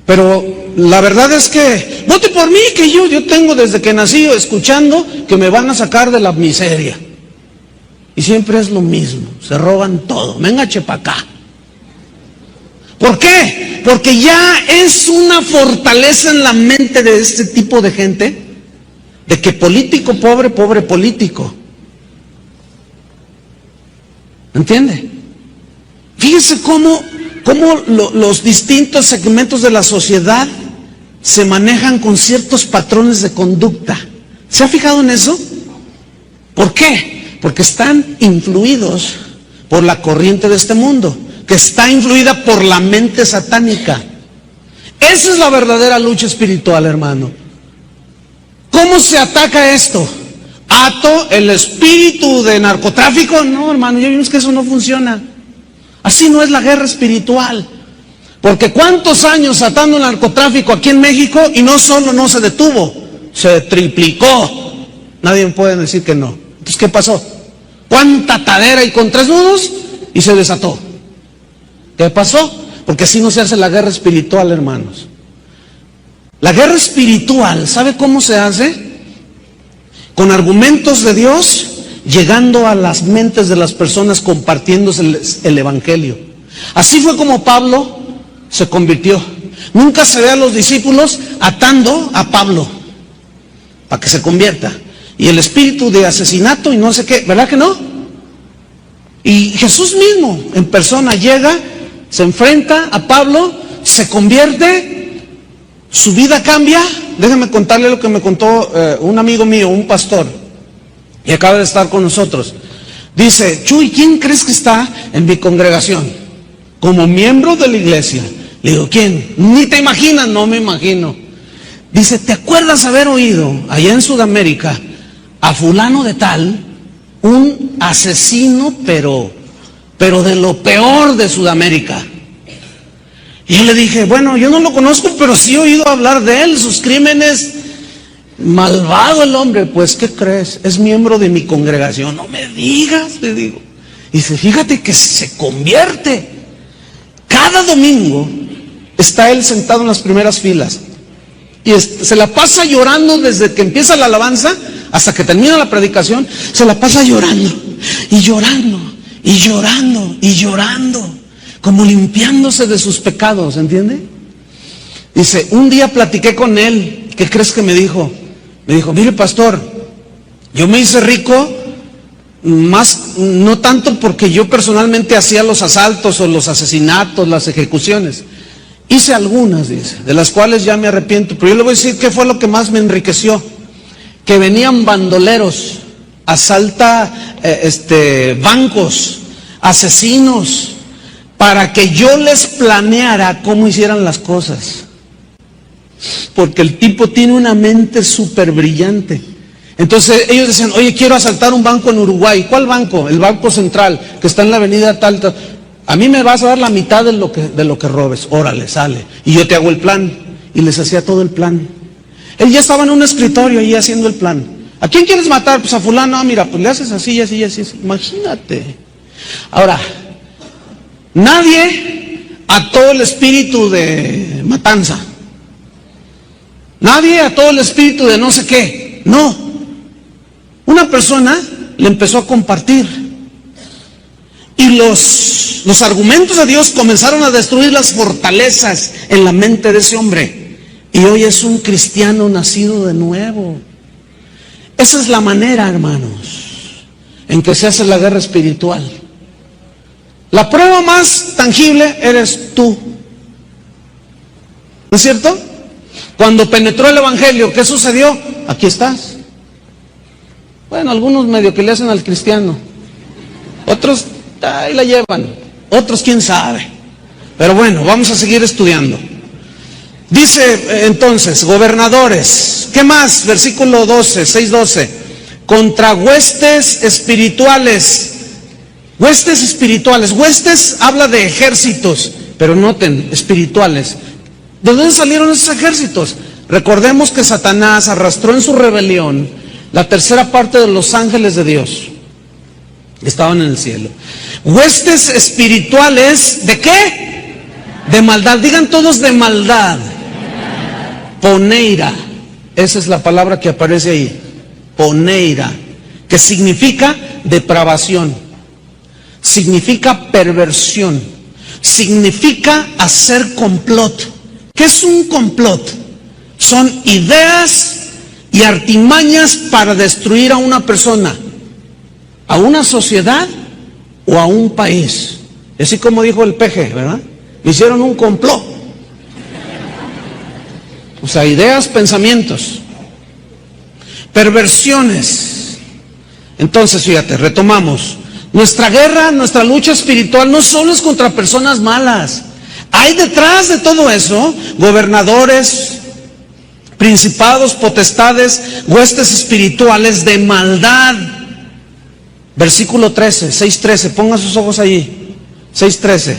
Pero la verdad es que, vote por mí, que yo tengo desde que nací escuchando que me van a sacar de la miseria. Y siempre es lo mismo, se roban todo. Venga, pa' acá. ¿Por qué? Porque ya es una fortaleza en la mente de este tipo de gente, de que político pobre, pobre político. ¿Entiende? Fíjese cómo los distintos segmentos de la sociedad se manejan con ciertos patrones de conducta. ¿Se ha fijado en eso? ¿Por qué? Porque están influidos por la corriente de este mundo, que está influida por la mente satánica. Esa es la verdadera lucha espiritual, hermano. ¿Cómo se ataca esto? ¿Ato el espíritu de narcotráfico? No, hermano, ya vimos que eso no funciona. Así no es la guerra espiritual. Porque ¿cuántos años atando el narcotráfico aquí en México? Y no solo no se detuvo, se triplicó. Nadie me puede decir que no. Entonces, ¿qué pasó? ¿Cuánta atadera y con 3 nudos? Y se desató. ¿Qué pasó? Porque así no se hace la guerra espiritual, hermanos. La guerra espiritual, ¿sabe cómo se hace? Con argumentos de Dios, llegando a las mentes de las personas, compartiéndose el evangelio. Así fue como Pablo se convirtió. Nunca se ve a los discípulos atando a Pablo para que se convierta. Y el espíritu de asesinato y no sé qué, ¿verdad que no? Y Jesús mismo en persona llega, se enfrenta a Pablo, se convierte, su vida cambia. Déjame contarle lo que me contó un amigo mío, un pastor, y acaba de estar con nosotros. Dice: Chuy, ¿quién crees que está en mi congregación como miembro de la iglesia? Le digo: ¿quién? Ni te imaginas. No me imagino. Dice: ¿te acuerdas haber oído allá en Sudamérica a fulano de tal, un asesino, pero de lo peor de Sudamérica? Y yo le dije: bueno, yo no lo conozco, pero sí he oído hablar de él, sus crímenes. Malvado el hombre. Pues, ¿qué crees? Es miembro de mi congregación. No me digas, le digo. Y dice: fíjate que se convierte. Cada domingo está él sentado en las primeras filas y se la pasa llorando desde que empieza la alabanza hasta que termina la predicación. Se la pasa llorando y llorando y llorando y llorando, como limpiándose de sus pecados, ¿entiende? Dice: un día platiqué con él. ¿Qué crees que me dijo? Me dijo: mire, pastor, yo me hice rico, no tanto porque yo personalmente hacía los asaltos o los asesinatos, las ejecuciones. Hice algunas, dice, de las cuales ya me arrepiento, pero yo le voy a decir qué fue lo que más me enriqueció. Que venían bandoleros, asalta bancos, asesinos, para que yo les planeara cómo hicieran las cosas. Porque el tipo tiene una mente súper brillante. Entonces ellos decían: oye, quiero asaltar un banco en Uruguay. ¿Cuál banco? El Banco Central, que está en la avenida tal, tal. A mí me vas a dar la mitad de lo que robes. Órale, sale. Y yo te hago el plan. Y les hacía todo el plan. Él ya estaba en un escritorio ahí haciendo el plan. ¿A quién quieres matar? Pues a fulano. Ah, mira, pues le haces así, así, así, así. Imagínate. Ahora, nadie ató el espíritu de matanza. Nadie ató el espíritu de no sé qué. No. Una persona le empezó a compartir. Y los argumentos de Dios comenzaron a destruir las fortalezas en la mente de ese hombre. Y hoy es un cristiano nacido de nuevo. Esa es la manera, hermanos, en que se hace la guerra espiritual. La prueba más tangible eres tú. ¿No es cierto? Cuando penetró el evangelio, ¿qué sucedió? Aquí estás. Bueno, algunos medio que le hacen al cristiano. Otros ahí la llevan. Otros quién sabe. Pero bueno, vamos a seguir estudiando. Dice entonces, gobernadores. ¿Qué más? Versículo 12, 6:12. Contra huestes espirituales. Huestes espirituales. Huestes habla de ejércitos, pero noten, espirituales. ¿De dónde salieron esos ejércitos? Recordemos que Satanás arrastró en su rebelión la tercera parte de los ángeles de Dios. Estaban en el cielo. Huestes espirituales, ¿de qué? De maldad. Digan todos: de maldad. Poneira. Esa es la palabra que aparece ahí. Poneira. Que significa depravación. Significa perversión. Significa hacer complot. ¿Qué es un complot? Son ideas y artimañas para destruir a una persona, a una sociedad o a un país. Y así como dijo el peje, ¿verdad? Hicieron un complot. O sea, ideas, pensamientos, perversiones. Entonces, fíjate, retomamos. Nuestra guerra, nuestra lucha espiritual no solo es contra personas malas. Hay detrás de todo eso gobernadores, principados, potestades, huestes espirituales de maldad. Versículo 13, 6:13, pongan sus ojos allí. 6:13.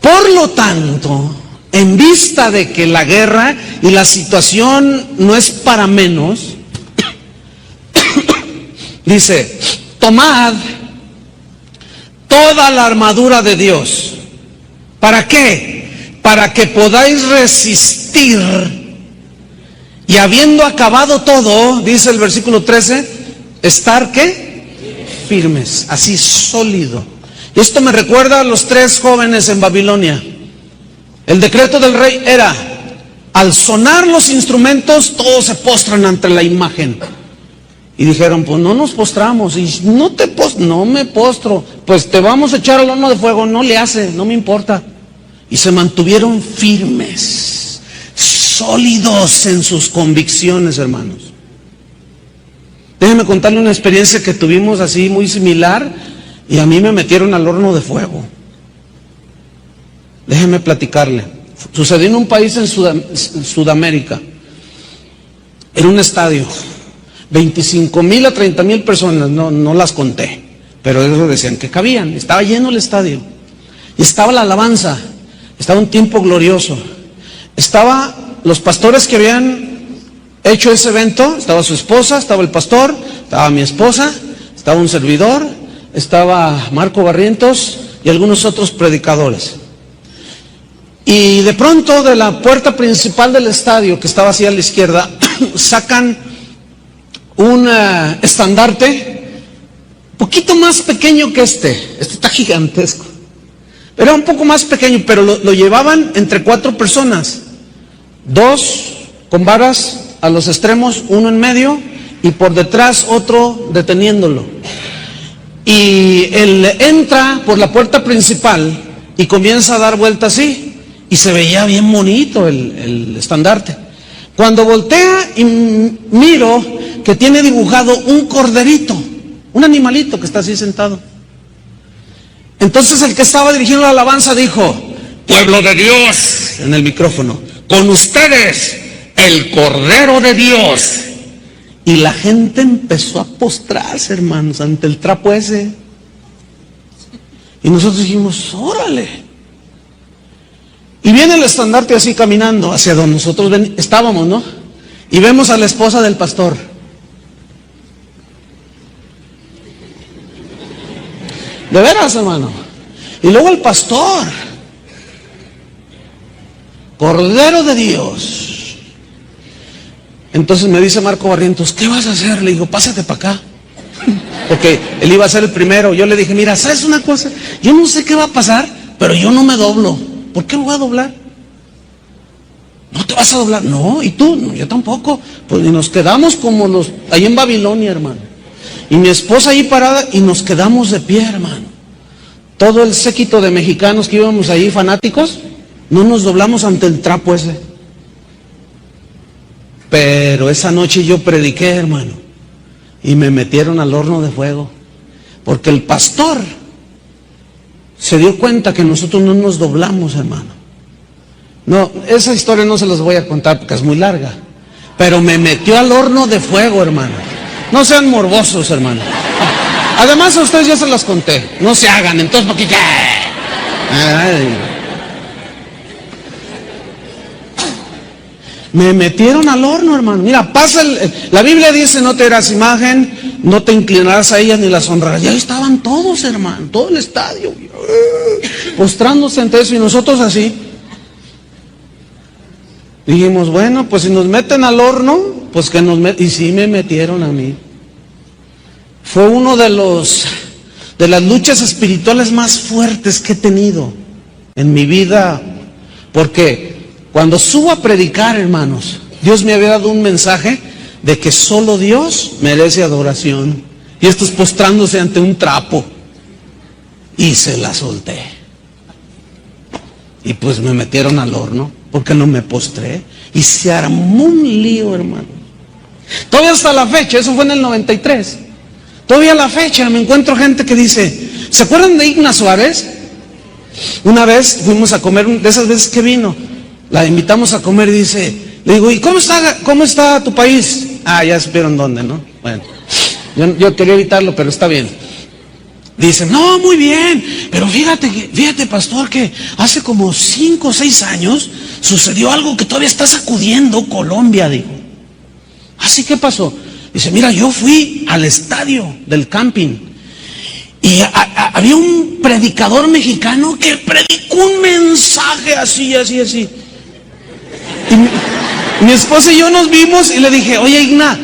Por lo tanto, en vista de que la guerra y la situación no es para menos, dice, tomad toda la armadura de Dios. ¿Para qué? Para que podáis resistir. Y habiendo acabado todo, dice el versículo 13, estar ¿qué? Firmes, así sólido. Y esto me recuerda a los 3 jóvenes en Babilonia. El decreto del rey era, al sonar los instrumentos, todos se postran ante la imagen. Y dijeron, pues no nos postramos. Y no me postro. Pues te vamos a echar al horno de fuego. No le hace, no me importa. Y se mantuvieron firmes, sólidos en sus convicciones, hermanos. Déjenme contarle una experiencia que tuvimos así muy similar. Y a mí me metieron al horno de fuego. Déjenme platicarle. Sucedió en un país en Sudamérica. Era un estadio. 25,000 a 30,000 personas, no las conté, pero ellos decían que cabían. Estaba lleno el estadio. Y estaba la alabanza. Estaba un tiempo glorioso. Estaba los pastores que habían hecho ese evento. Estaba su esposa, estaba el pastor, estaba mi esposa, estaba un servidor, estaba Marco Barrientos y algunos otros predicadores. Y de pronto de la puerta principal del estadio, que estaba así a la izquierda, sacan un estandarte poquito más pequeño que este está gigantesco, era un poco más pequeño, pero lo llevaban entre 4 personas, 2 con varas a los extremos, uno en medio y por detrás otro deteniéndolo. Y él entra por la puerta principal y comienza a dar vuelta así, y se veía bien bonito el estandarte. Cuando voltea y miro que tiene dibujado un corderito, un animalito que está así sentado. Entonces el que estaba dirigiendo la alabanza dijo, pueblo de Dios, en el micrófono, con ustedes, el Cordero de Dios. Y la gente empezó a postrarse, hermanos, ante el trapo ese. Y nosotros dijimos, órale. Y viene el estandarte así caminando hacia donde nosotros estábamos, ¿no? Y vemos a la esposa del pastor. De veras, hermano. Y luego el pastor. Cordero de Dios. Entonces me dice Marco Barrientos, ¿qué vas a hacer? Le digo, pásate para acá. Porque él iba a ser el primero. Yo le dije, mira, ¿sabes una cosa? Yo no sé qué va a pasar, pero yo no me doblo. ¿Por qué me voy a doblar? ¿No te vas a doblar? No, ¿y tú? No, yo tampoco. Pues y nos quedamos como los ahí en Babilonia, hermano. Y mi esposa ahí parada y nos quedamos de pie, hermano. Todo el séquito de mexicanos que íbamos ahí fanáticos, no nos doblamos ante el trapo ese. Pero esa noche yo prediqué, hermano, y me metieron al horno de fuego. Porque el pastor se dio cuenta que nosotros no nos doblamos, hermano. No, esa historia no se las voy a contar porque es muy larga. Pero me metió al horno de fuego, hermano. No sean morbosos, hermano. Además a ustedes ya se las conté. No se hagan, entonces ¿por qué? Me metieron al horno, hermano. Mira, pasa la Biblia dice, no te harás imagen, no te inclinarás a ellas ni las honrarás. Ya estaban todos, hermano, todo el estadio postrándose ante eso y nosotros así. Dijimos, bueno, pues si nos meten al horno, pues que nos meten. Y sí me metieron a mí. Fue uno de las luchas espirituales más fuertes que he tenido en mi vida, porque cuando subo a predicar, hermanos, Dios me había dado un mensaje de que solo Dios merece adoración. Y estos postrándose ante un trapo. y se la solté. Y pues me metieron al horno porque no me postré y se armó un lío, hermano. Todavía hasta la fecha, eso fue en el 93. Todavía a la fecha me encuentro gente que dice, ¿se acuerdan de Igna Suárez? Una vez fuimos a comer, de esas veces que vino, la invitamos a comer y dice, le digo, ¿y cómo está tu país? Ah, ya supieron dónde, ¿no? Bueno, yo quería evitarlo, pero está bien. Dice, no, muy bien, pero fíjate, pastor, que hace como 5 o 6 años sucedió algo que todavía está sacudiendo Colombia, digo. ¿Así qué pasó? Dice, mira, yo fui al estadio del camping y había un predicador mexicano que predicó un mensaje así. Y mi esposa y yo nos vimos y le dije, oye, Igna,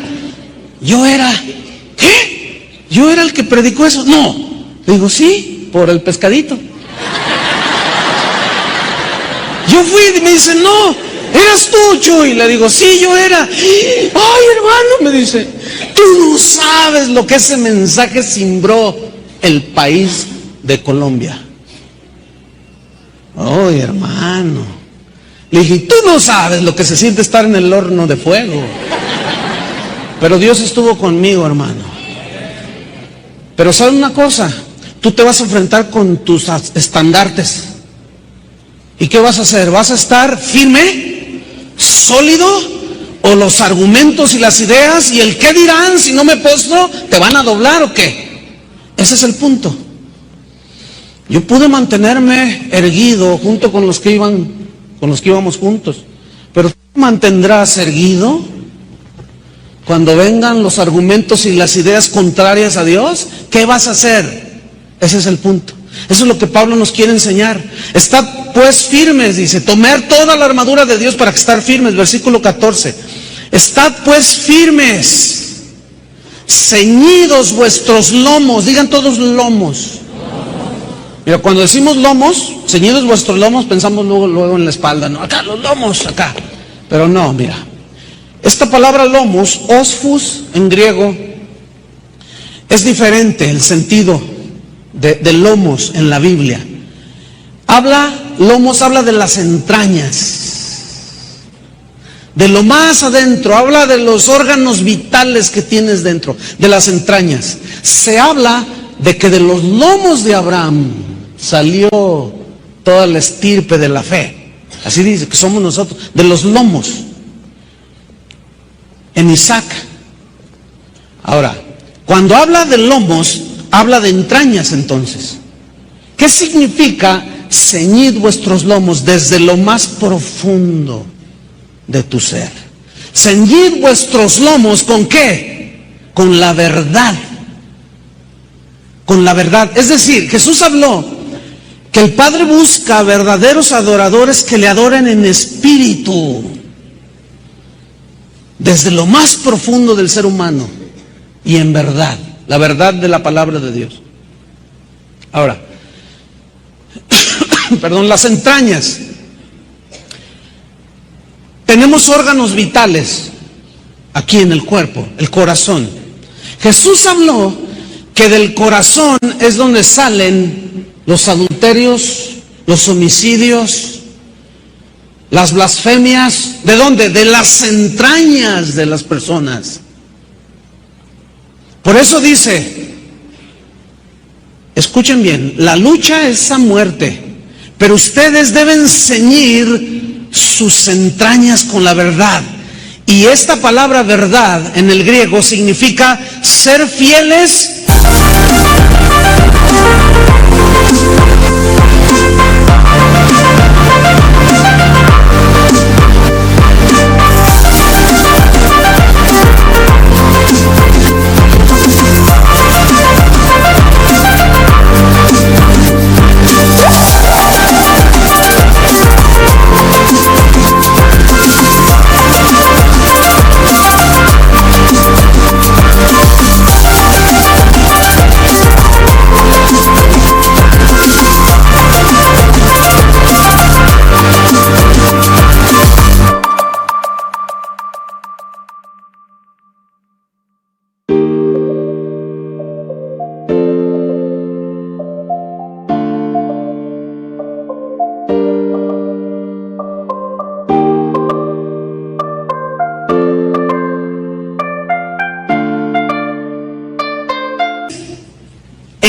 ¿qué? ¿Yo era el que predicó eso? No. Le digo, sí, por el pescadito. Yo fui y me dice, no, eras tú, Chuy. Le digo, sí, yo era. Ay, hermano, me dice, tú no sabes lo que ese mensaje cimbró el país de Colombia. Ay, hermano. Le dije, tú no sabes lo que se siente estar en el horno de fuego. Pero Dios estuvo conmigo, hermano. Pero ¿sabes una cosa? Tú te vas a enfrentar con tus estandartes. ¿Y qué vas a hacer? ¿Vas a estar firme, sólido? ¿O los argumentos y las ideas y el qué dirán si no me postro te van a doblar o qué? Ese es el punto. Yo pude mantenerme erguido junto con los que íbamos juntos. Pero tú te mantendrás erguido cuando vengan los argumentos y las ideas contrarias a Dios. ¿Qué vas a hacer? Ese es el punto. Eso es lo que Pablo nos quiere enseñar. Estad pues firmes, dice, tomar toda la armadura de Dios para que estar firmes. Versículo 14. Estad pues firmes, ceñidos vuestros lomos. Digan todos lomos. Mira, cuando decimos lomos, ceñidos vuestros lomos, pensamos luego en la espalda, ¿no? Acá, los lomos, acá. Pero no, mira. Esta palabra lomos, osfus en griego, es diferente el sentido de lomos en la Biblia. Lomos habla de las entrañas, de lo más adentro, habla de los órganos vitales que tienes dentro, de las entrañas. Se habla de que de los lomos de Abraham salió toda la estirpe de la fe. Así dice que somos nosotros, de los lomos. En Isaac. Ahora, cuando habla de lomos, habla de entrañas entonces. ¿Qué significa ceñid vuestros lomos desde lo más profundo de tu ser? Ceñid vuestros lomos ¿con qué? Con la verdad. Con la verdad. Es decir, Jesús habló que el Padre busca verdaderos adoradores que le adoren en espíritu. Desde lo más profundo del ser humano y en verdad. La verdad de la palabra de Dios. Ahora, perdón, las entrañas. Tenemos órganos vitales aquí en el cuerpo, el corazón. Jesús habló que del corazón es donde salen los adulterios, los homicidios, las blasfemias. ¿De dónde? De las entrañas de las personas. Por eso dice, escuchen bien, la lucha es a muerte, pero ustedes deben ceñir sus entrañas con la verdad. Y esta palabra verdad en el griego significa ser fieles.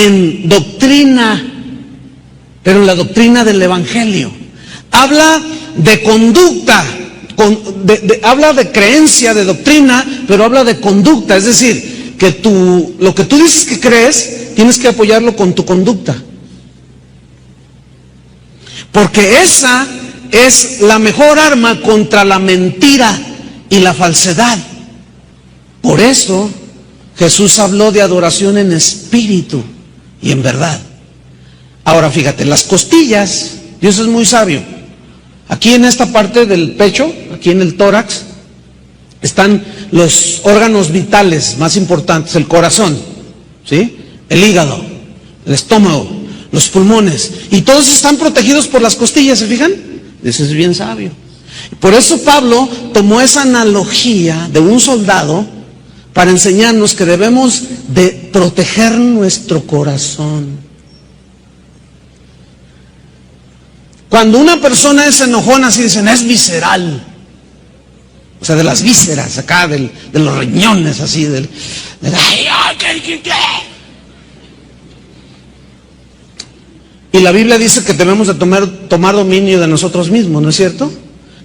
en doctrina, pero en la doctrina del Evangelio. Habla de conducta, habla de creencia, de doctrina, pero habla de conducta. Es decir, que lo que tú dices que crees, tienes que apoyarlo con tu conducta. Porque esa es la mejor arma contra la mentira y la falsedad. Por eso Jesús habló de adoración en espíritu y en verdad. Ahora fíjate, las costillas, Dios es muy sabio. Aquí en esta parte del pecho, aquí en el tórax, están los órganos vitales más importantes: el corazón, ¿sí?, el hígado, el estómago, los pulmones, y todos están protegidos por las costillas, ¿se fijan? Eso es bien sabio. Por eso Pablo tomó esa analogía de un soldado para enseñarnos que debemos de proteger nuestro corazón. Cuando una persona es enojona, así dicen, es visceral. O sea, de las vísceras, acá, de los riñones, así, ¿qué? Y la Biblia dice que debemos de tomar dominio de nosotros mismos, ¿no es cierto?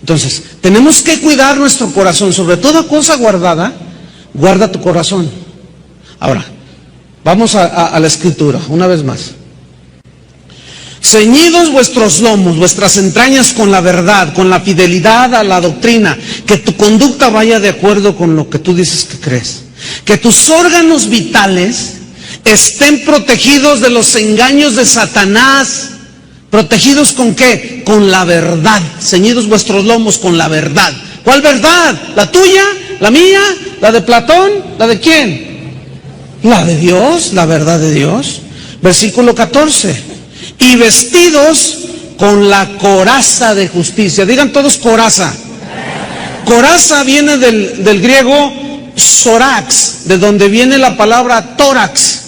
Entonces, tenemos que cuidar nuestro corazón. Sobre toda cosa guardada, guarda tu corazón. Ahora, vamos a la Escritura, una vez más. Ceñidos vuestros lomos, vuestras entrañas con la verdad, con la fidelidad a la doctrina, que tu conducta vaya de acuerdo con lo que tú dices que crees. Que tus órganos vitales estén protegidos de los engaños de Satanás. ¿Protegidos con qué? Con la verdad. Ceñidos vuestros lomos con la verdad. ¿Cuál verdad? ¿La tuya? ¿La mía? ¿La de Platón? ¿La de quién? La de Dios, la verdad de Dios. Versículo 14. Y vestidos con la coraza de justicia. Digan todos coraza. Coraza viene del griego sorax, de donde viene la palabra tórax,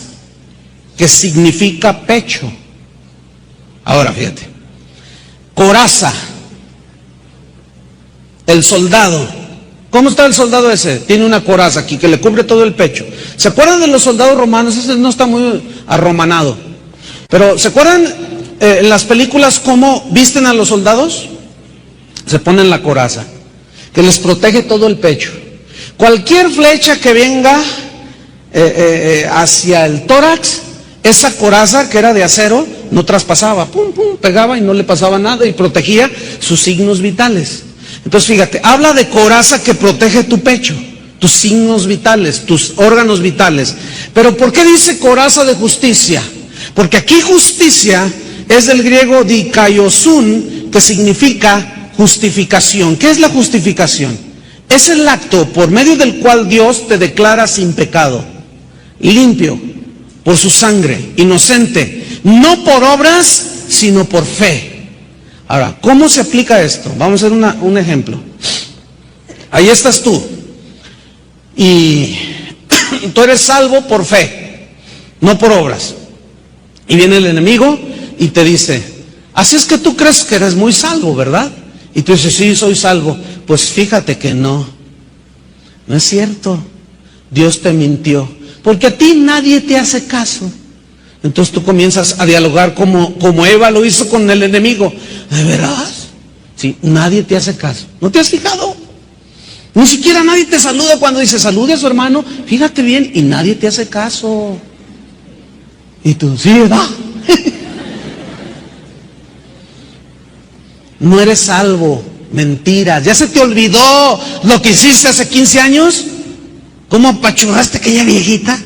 que significa pecho. Ahora fíjate, coraza, el soldado. ¿Cómo está el soldado ese? Tiene una coraza aquí que le cubre todo el pecho. ¿Se acuerdan de los soldados romanos? Ese no está muy arromanado, pero ¿se acuerdan en las películas cómo visten a los soldados? Se ponen la coraza, que les protege todo el pecho. Cualquier flecha que venga hacia el tórax, esa coraza que era de acero no traspasaba, pum, pum, pegaba y no le pasaba nada y protegía sus signos vitales. Entonces fíjate, habla de coraza que protege tu pecho, tus signos vitales, tus órganos vitales. Pero ¿por qué dice coraza de justicia? Porque aquí justicia es del griego dikaiosun, que significa justificación. ¿Qué es la justificación? Es el acto por medio del cual Dios te declara sin pecado, limpio por su sangre, inocente, no por obras, sino por fe. Ahora, ¿cómo se aplica esto? Vamos a hacer un ejemplo. Ahí estás tú, y tú eres salvo por fe, no por obras. Y viene el enemigo y te dice, así es que tú crees que eres muy salvo, ¿verdad? Y tú dices, sí, soy salvo. Pues fíjate que no es cierto. Dios te mintió, porque a ti nadie te hace caso. Entonces tú comienzas a dialogar como Eva lo hizo con el enemigo. ¿De veras? Sí, nadie te hace caso. ¿No te has fijado? Ni siquiera nadie te saluda cuando dice, salude a su hermano. Fíjate bien, y nadie te hace caso. Y tú, sí, ¿verdad? No eres salvo. Mentiras. ¿Ya se te olvidó lo que hiciste hace 15 años? ¿Cómo apachurraste aquella viejita?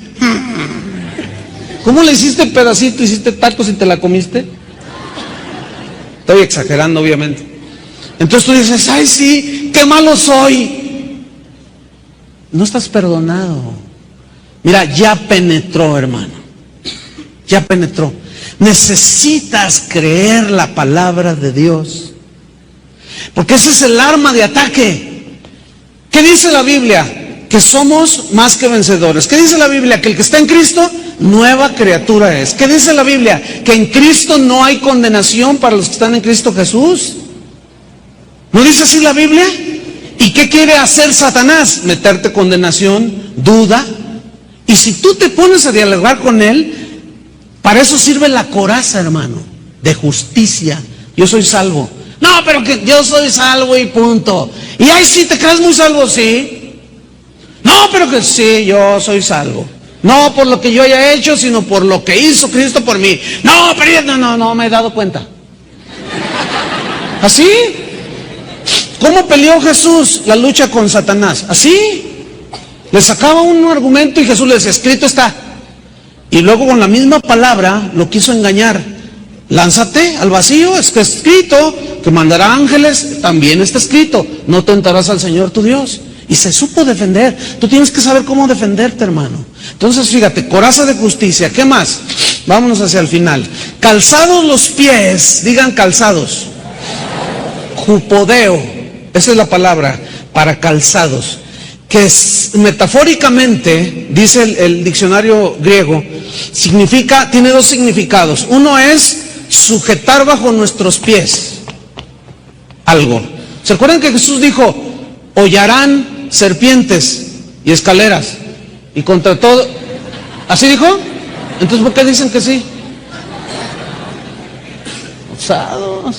¿Cómo le hiciste pedacito, hiciste tacos y te la comiste? Estoy exagerando, obviamente. Entonces tú dices, ay sí, qué malo soy. No estás perdonado. Mira, ya penetró, hermano. Ya penetró. Necesitas creer la palabra de Dios, porque ese es el arma de ataque. ¿Qué dice la Biblia? Que somos más que vencedores. ¿Qué dice la Biblia? Que el que está en Cristo, nueva criatura es. ¿Qué dice la Biblia? Que en Cristo no hay condenación para los que están en Cristo Jesús. ¿No dice así la Biblia? ¿Y qué quiere hacer Satanás? Meterte condenación, duda. Y si tú te pones a dialogar con él, Para eso sirve la coraza, hermano, de justicia. Yo soy salvo. No, pero que yo soy salvo y punto. Y ahí sí, ¿te crees muy salvo? Sí. No, pero que sí, yo soy salvo. No por lo que yo haya hecho, sino por lo que hizo Cristo por mí. No, pero no me he dado cuenta. ¿Así? ¿Cómo peleó Jesús la lucha con Satanás? ¿Así? Le sacaba un argumento y Jesús le decía, escrito está. Y luego con la misma palabra lo quiso engañar. Lánzate al vacío, es que escrito que mandará ángeles, también está escrito, no tentarás al Señor tu Dios. Y se supo defender. Tú tienes que saber cómo defenderte, hermano. Entonces fíjate, coraza de justicia. ¿Qué más? Vámonos hacia el final. Calzados los pies, digan calzados. Jupodeo, esa es la palabra para calzados, que es, metafóricamente, dice el diccionario griego, significa, tiene dos significados. Uno es sujetar bajo nuestros pies algo. ¿Se acuerdan que Jesús dijo, hollarán serpientes y escaleras? Y contra todo, ¿así dijo? Entonces, ¿por qué dicen que sí? Osados.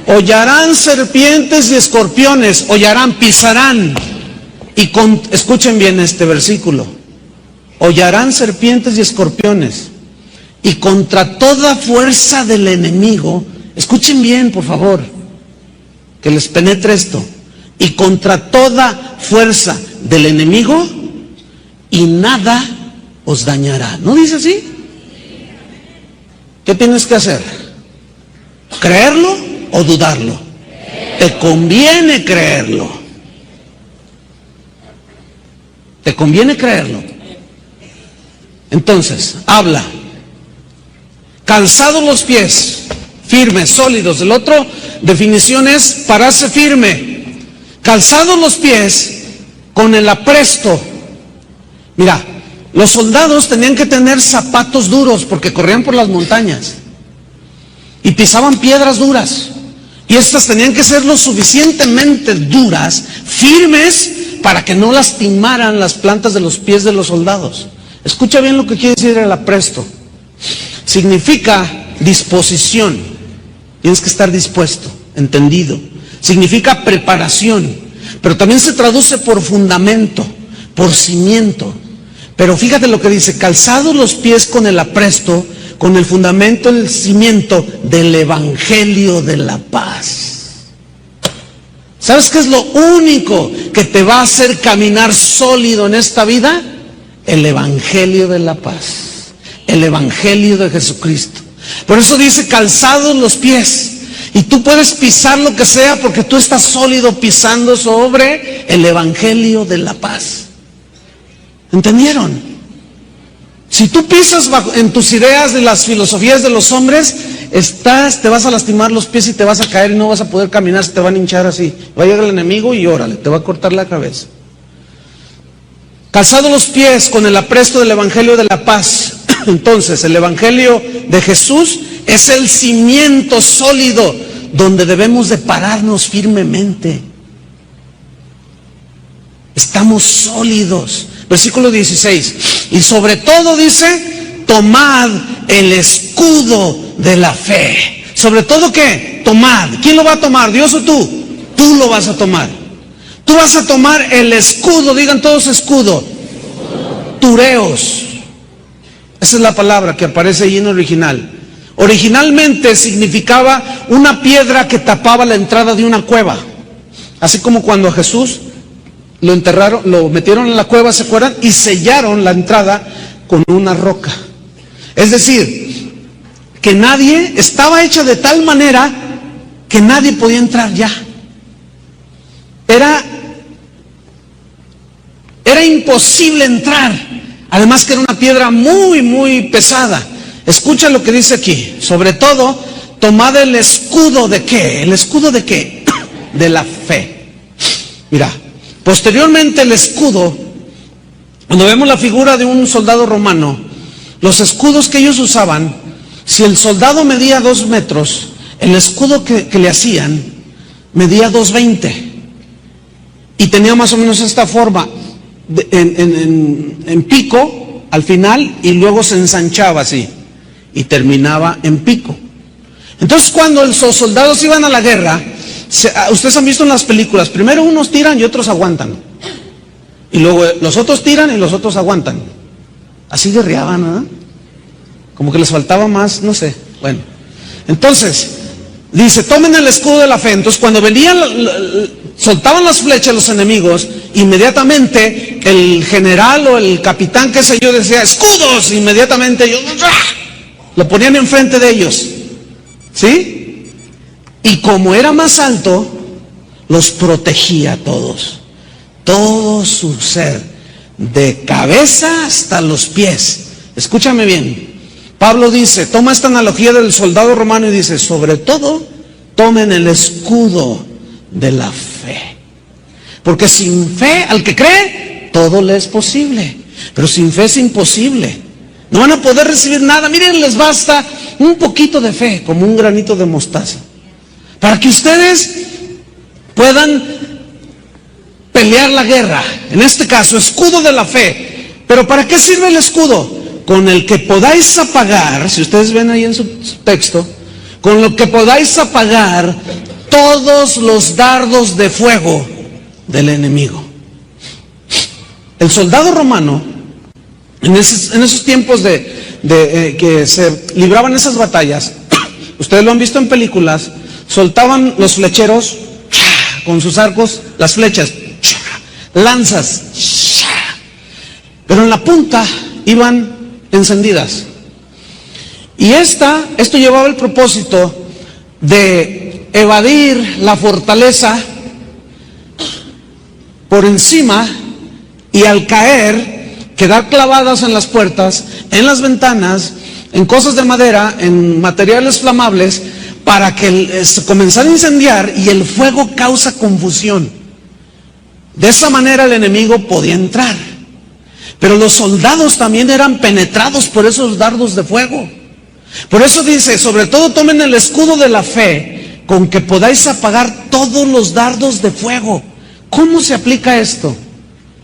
Hollarán serpientes y escorpiones, hollarán, pisarán. Y escuchen bien este versículo. Hollarán serpientes y escorpiones. Y contra toda fuerza del enemigo, escuchen bien, por favor, que les penetre esto. Y contra toda fuerza del enemigo, y nada os dañará. ¿No dice así? ¿Qué tienes que hacer? ¿Creerlo o dudarlo? Te conviene creerlo. Te conviene creerlo. Entonces, habla. Calzados los pies, firmes, sólidos. El otro definición es pararse firme. Calzados los pies con el apresto. Mira, los soldados tenían que tener zapatos duros porque corrían por las montañas y pisaban piedras duras. Y estas tenían que ser lo suficientemente duras, firmes, para que no lastimaran las plantas de los pies de los soldados. Escucha bien lo que quiere decir el apresto. Significa disposición. Tienes que estar dispuesto, entendido. Significa preparación, pero también se traduce por fundamento, por cimiento. Pero fíjate lo que dice, calzados los pies con el apresto, con el fundamento, el cimiento del evangelio de la paz. ¿Sabes qué es lo único que te va a hacer caminar sólido en esta vida? El evangelio de la paz, el evangelio de Jesucristo. Por eso dice calzados los pies. Y tú puedes pisar lo que sea porque tú estás sólido pisando sobre el evangelio de la paz. ¿Entendieron? Si tú pisas en tus ideas de las filosofías de los hombres, te vas a lastimar los pies y te vas a caer y no vas a poder caminar, se te van a hinchar así. Va a llegar el enemigo y órale, te va a cortar la cabeza. Calzados los pies con el apresto del evangelio de la paz. Entonces, el evangelio de Jesús es el cimiento sólido donde debemos de pararnos firmemente. Estamos sólidos. Versículo 16. Y sobre todo dice, tomad el escudo de la fe. ¿Sobre todo qué? Tomad. ¿Quién lo va a tomar? ¿Dios o tú? Tú lo vas a tomar. Tú vas a tomar el escudo, digan todos escudo. Tureos. Esa es la palabra que aparece ahí en original. Originalmente significaba una piedra que tapaba la entrada de una cueva. Así como cuando a Jesús lo enterraron, lo metieron en la cueva, ¿se acuerdan? Y sellaron la entrada con una roca. Es decir, que nadie, estaba hecha de tal manera que nadie podía entrar ya. Era imposible entrar. Además que era una piedra muy, muy pesada. Escucha lo que dice aquí. Sobre todo, tomad el escudo de ¿qué? ¿El escudo de qué? De la fe. Mira, posteriormente el escudo, cuando vemos la figura de un soldado romano, los escudos que ellos usaban, si el soldado medía 2 metros, el escudo que le hacían medía 2,20 y tenía más o menos esta forma, en pico, al final y luego se ensanchaba así y terminaba en pico. Entonces cuando los soldados iban a la guerra, ustedes han visto en las películas, primero unos tiran y otros aguantan. Y luego los otros tiran y los otros aguantan. Así guerreaban, ¿no? Como que les faltaba más, no sé. Bueno, entonces dice, tomen el escudo de la fe. Entonces cuando venían, soltaban las flechas los enemigos, inmediatamente el general o el capitán, qué sé yo, decía, escudos. Inmediatamente ellos lo ponían enfrente de ellos, ¿sí? Y como era más alto, los protegía a todos, todo su ser, de cabeza hasta los pies. Escúchame bien, Pablo dice, toma esta analogía del soldado romano y dice, sobre todo, tomen el escudo de la fe. Porque sin fe, al que cree, todo le es posible. Pero sin fe es imposible. No van a poder recibir nada. Miren, les basta un poquito de fe, como un granito de mostaza, para que ustedes puedan pelear la guerra. En este caso, escudo de la fe. Pero ¿para qué sirve el escudo? Con el que podáis apagar, si ustedes ven ahí en su texto, con lo que podáis apagar todos los dardos de fuego del enemigo. El soldado romano, en esos tiempos que se libraban esas batallas, ustedes lo han visto en películas, soltaban los flecheros con sus arcos, las flechas, lanzas, pero en la punta iban encendidas. Y esto llevaba el propósito de evadir la fortaleza por encima y al caer quedar clavadas en las puertas, en las ventanas, en cosas de madera, en materiales flamables, para que se comenzara a incendiar y el fuego causa confusión. De esa manera el enemigo podía entrar. Pero los soldados también eran penetrados por esos dardos de fuego. Por eso dice, sobre todo tomen el escudo de la fe, con que podáis apagar todos los dardos de fuego. ¿Cómo se aplica esto?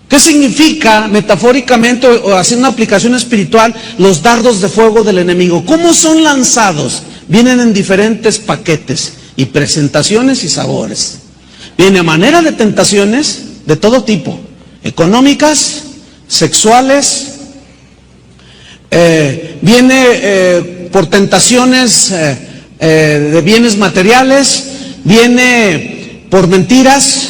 ¿Qué significa metafóricamente o haciendo una aplicación espiritual los dardos de fuego del enemigo? ¿Cómo son lanzados? Vienen en diferentes paquetes y presentaciones y sabores. Viene a manera de tentaciones de todo tipo, económicas, sexuales, viene por tentaciones de bienes materiales, viene por mentiras,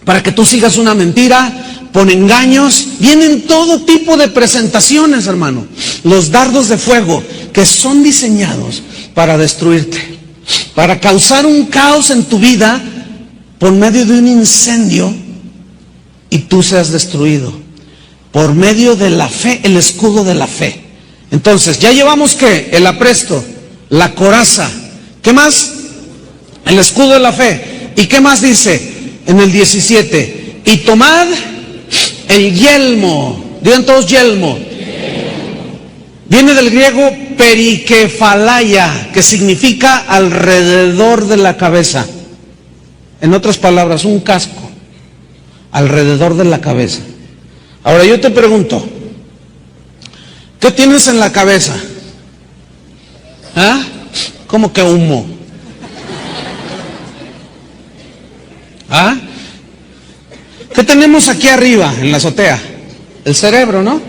para que tú sigas una mentira, por engaños, vienen todo tipo de presentaciones, hermano. Los dardos de fuego que son diseñados para destruirte, para causar un caos en tu vida por medio de un incendio y tú seas destruido. Por medio de la fe, el escudo de la fe. Entonces, ya llevamos ¿qué? El apresto, la coraza. ¿Qué más? El escudo de la fe. ¿Y qué más dice en el 17? Y tomad el yelmo. Digan todos yelmo. Viene del griego perikefalaya, que significa alrededor de la cabeza. En otras palabras, un casco alrededor de la cabeza. Ahora yo te pregunto, ¿qué tienes en la cabeza? ¿Ah? ¿Cómo que humo? ¿Ah? ¿Qué tenemos aquí arriba, en la azotea? El cerebro, ¿no?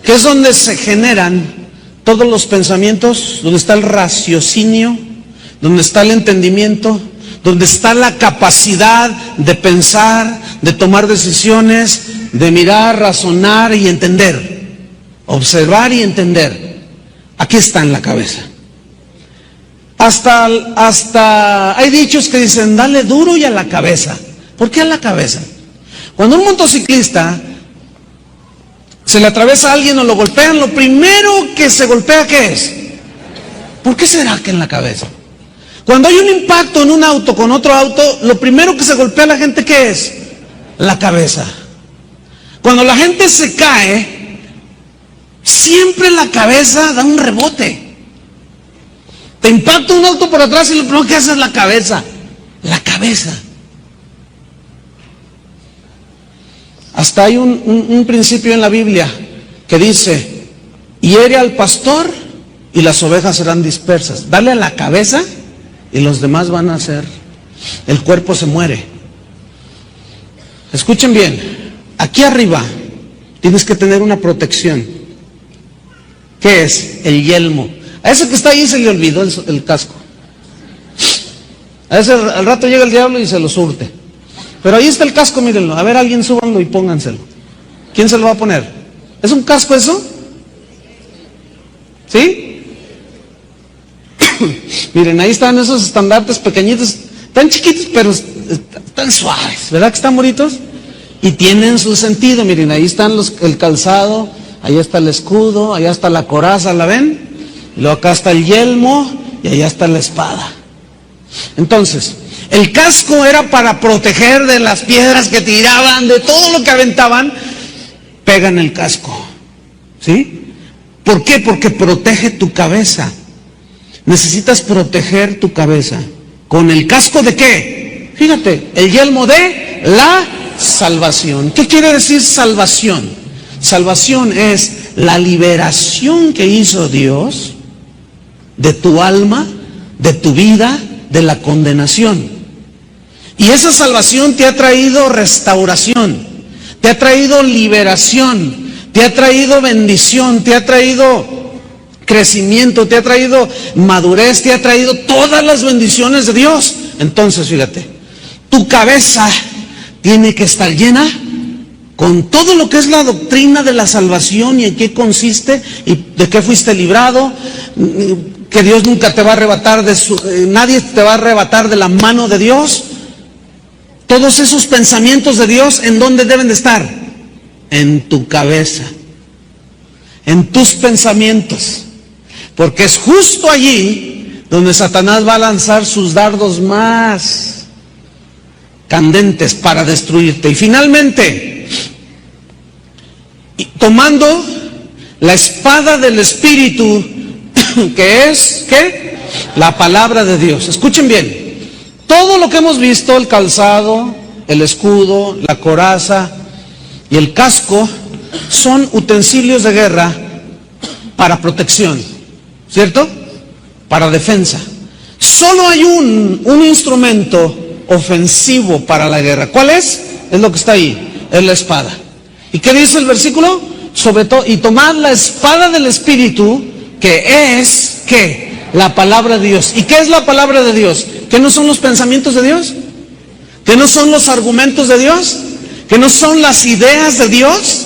Que es donde se generan todos los pensamientos, donde está el raciocinio, donde está el entendimiento, donde está la capacidad de pensar, de tomar decisiones, de mirar, razonar y entender, observar y entender. Aquí está en la cabeza. Hasta hay dichos que dicen, dale duro y a la cabeza. ¿Por qué a la cabeza? Cuando un motociclista se le atraviesa a alguien o lo golpean, lo primero que se golpea, ¿qué es? ¿Por qué será que en la cabeza? Cuando hay un impacto en un auto con otro auto, lo primero que se golpea a la gente, ¿qué es? La cabeza. Cuando la gente se cae, siempre la cabeza da un rebote. Te impacta un auto por atrás y lo primero que hace es la cabeza. La cabeza. Hasta hay un principio en la Biblia que dice, hiere al pastor y las ovejas serán dispersas. Dale a la cabeza y los demás van a ser, el cuerpo se muere. Escuchen bien, aquí arriba tienes que tener una protección. ¿Qué es? El yelmo. A ese que está ahí se le olvidó el casco. A ese al rato llega el diablo y se lo surte. Pero ahí está el casco, mírenlo. A ver, alguien súbanlo y pónganselo. ¿Quién se lo va a poner? ¿Es un casco eso? ¿Sí? Miren, ahí están esos estandartes pequeñitos, tan chiquitos, pero tan suaves, ¿verdad que están bonitos? Y tienen su sentido. Miren, ahí están el calzado, ahí está el escudo, allá está la coraza, ¿la ven? Y luego acá está el yelmo y allá está la espada. Entonces, el casco era para proteger de las piedras que tiraban, de todo lo que aventaban. Pegan el casco, ¿sí? ¿Por qué? Porque protege tu cabeza. Necesitas proteger tu cabeza. ¿Con el casco de qué? Fíjate, el yelmo de la salvación. ¿Qué quiere decir salvación? Salvación es la liberación que hizo Dios de tu alma, de tu vida, de la condenación. Y esa salvación te ha traído restauración, te ha traído liberación, te ha traído bendición, te ha traído crecimiento, te ha traído madurez, te ha traído todas las bendiciones de Dios. Entonces, fíjate, tu cabeza tiene que estar llena con todo lo que es la doctrina de la salvación y en qué consiste y de qué fuiste librado, que Dios nunca te va a arrebatar nadie te va a arrebatar de la mano de Dios. Todos esos pensamientos de Dios, ¿en dónde deben de estar? En tu cabeza, en tus pensamientos, porque es justo allí donde Satanás va a lanzar sus dardos más candentes para destruirte. Y finalmente, tomando la espada del Espíritu, que es, ¿qué? La palabra de Dios. Escuchen bien, todo lo que hemos visto, el calzado, el escudo, la coraza y el casco, son utensilios de guerra para protección, ¿cierto? Para defensa. Solo hay un instrumento ofensivo para la guerra. ¿Cuál es? Es lo que está ahí, es la espada. ¿Y qué dice el versículo? Sobre todo, y tomad la espada del Espíritu, que es, ¿qué? La palabra de Dios. ¿Y qué es la palabra de Dios? ¿Que no son los pensamientos de Dios? ¿Que no son los argumentos de Dios? ¿Que no son las ideas de Dios?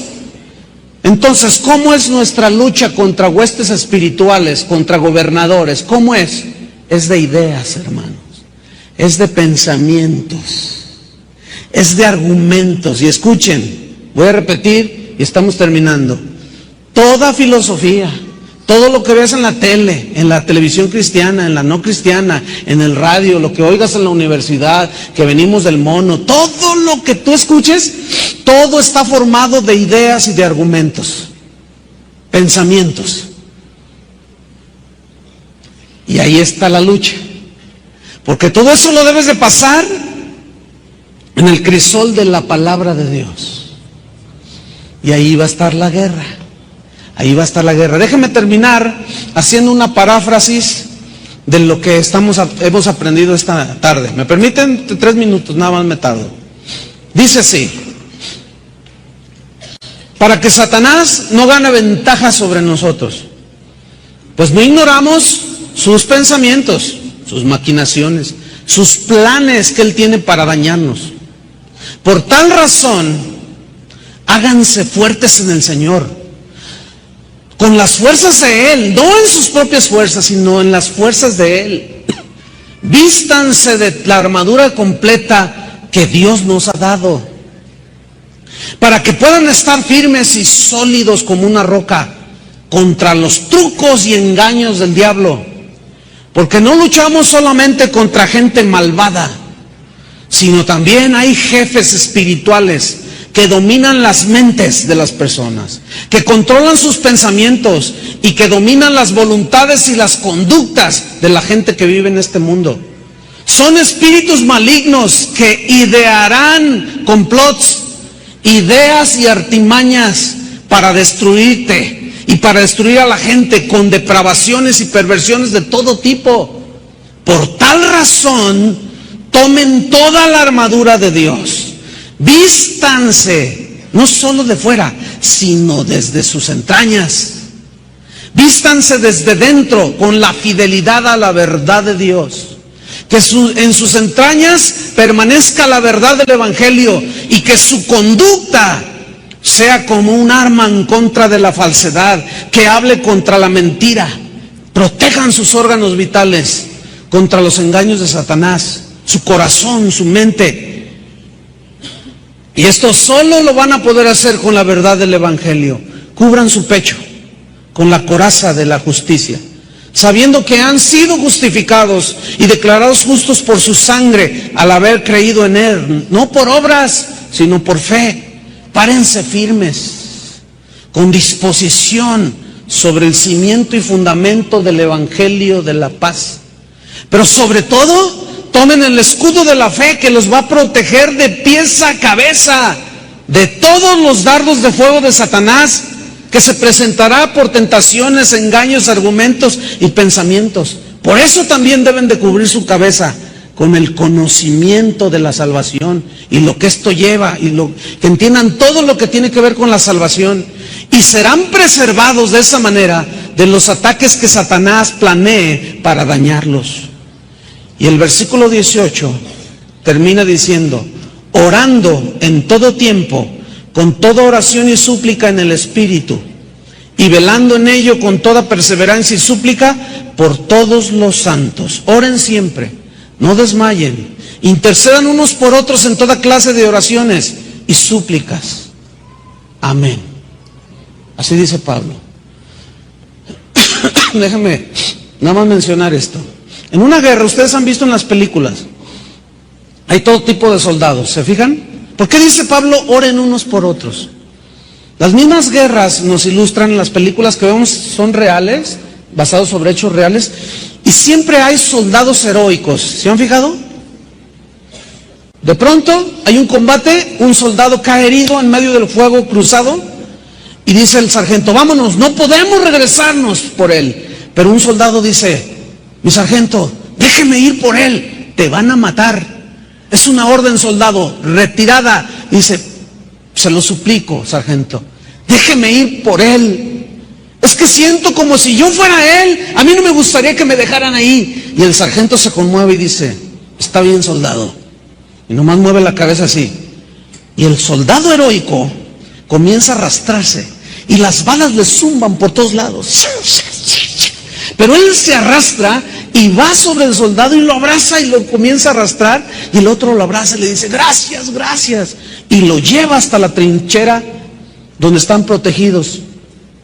Entonces, ¿cómo es nuestra lucha contra huestes espirituales, contra gobernadores? ¿Cómo es? Es de ideas, hermanos. Es de pensamientos. Es de argumentos. Y escuchen, voy a repetir y estamos terminando. Toda filosofía, todo lo que veas en la tele, en la televisión cristiana, en la no cristiana, en el radio, lo que oigas en la universidad, que venimos del mono, todo lo que tú escuches, todo está formado de ideas y de argumentos, pensamientos. Y ahí está la lucha, porque todo eso lo debes de pasar en el crisol de la palabra de Dios. Y ahí va a estar la guerra. Ahí va a estar la guerra. Déjenme terminar haciendo una paráfrasis de lo que hemos aprendido esta tarde. ¿Me permiten 3 minutos? Nada más me tardo. Dice así: para que Satanás no gane ventaja sobre nosotros, pues no ignoramos sus pensamientos, sus maquinaciones, sus planes que él tiene para dañarnos. Por tal razón, háganse fuertes en el Señor, con las fuerzas de Él, no en sus propias fuerzas, sino en las fuerzas de Él. Vístanse de la armadura completa que Dios nos ha dado, para que puedan estar firmes y sólidos como una roca contra los trucos y engaños del diablo. Porque no luchamos solamente contra gente malvada, sino también hay jefes espirituales que dominan las mentes de las personas, que controlan sus pensamientos y que dominan las voluntades y las conductas de la gente que vive en este mundo. Son espíritus malignos que idearán complots ideas y artimañas para destruirte y para destruir a la gente con depravaciones y perversiones de todo tipo. Por tal razón, tomen toda la armadura de Dios, vístanse, no solo de fuera, sino desde sus entrañas. Vístanse desde dentro con la fidelidad a la verdad de Dios. Que en sus entrañas permanezca la verdad del Evangelio y que su conducta sea como un arma en contra de la falsedad, que hable contra la mentira. Protejan sus órganos vitales contra los engaños de Satanás, su corazón, su mente. Y esto solo lo van a poder hacer con la verdad del Evangelio. Cubran su pecho con la coraza de la justicia, sabiendo que han sido justificados y declarados justos por su sangre al haber creído en Él, no por obras, sino por fe. Párense firmes, con disposición sobre el cimiento y fundamento del Evangelio de la paz. Pero sobre todo, tomen el escudo de la fe que los va a proteger de pies a cabeza de todos los dardos de fuego de Satanás, que se presentará por tentaciones, engaños, argumentos y pensamientos. Por eso también deben de cubrir su cabeza con el conocimiento de la salvación y lo que esto lleva, y que entiendan todo lo que tiene que ver con la salvación, y serán preservados de esa manera de los ataques que Satanás planee para dañarlos. Y el versículo 18 termina diciendo: orando en todo tiempo, con toda oración y súplica en el Espíritu, y velando en ello con toda perseverancia y súplica por todos los santos. Oren siempre, no desmayen, intercedan unos por otros en toda clase de oraciones y súplicas. Amén. Así dice Pablo. Déjame nada más mencionar esto. En una guerra, ustedes han visto en las películas, hay todo tipo de soldados, ¿se fijan? ¿Por qué dice Pablo, oren unos por otros? Las mismas guerras nos ilustran, en las películas que vemos son reales, basados sobre hechos reales, y siempre hay soldados heroicos. ¿Se han fijado? De pronto hay un combate, un soldado cae herido en medio del fuego cruzado, y dice el sargento: vámonos, no podemos regresarnos por él. Pero un soldado dice: mi sargento, déjeme ir por él, te van a matar. Es una orden, soldado, retirada. Dice: se lo suplico, sargento, déjeme ir por él. Es que siento como si yo fuera él. A mí no me gustaría que me dejaran ahí. Y el sargento se conmueve y dice: está bien, soldado. Y nomás mueve la cabeza así. Y el soldado heroico comienza a arrastrarse y las balas le zumban por todos lados. Pero él se arrastra y va sobre el soldado y lo abraza y lo comienza a arrastrar, y el otro lo abraza y le dice: gracias, gracias, y lo lleva hasta la trinchera donde están protegidos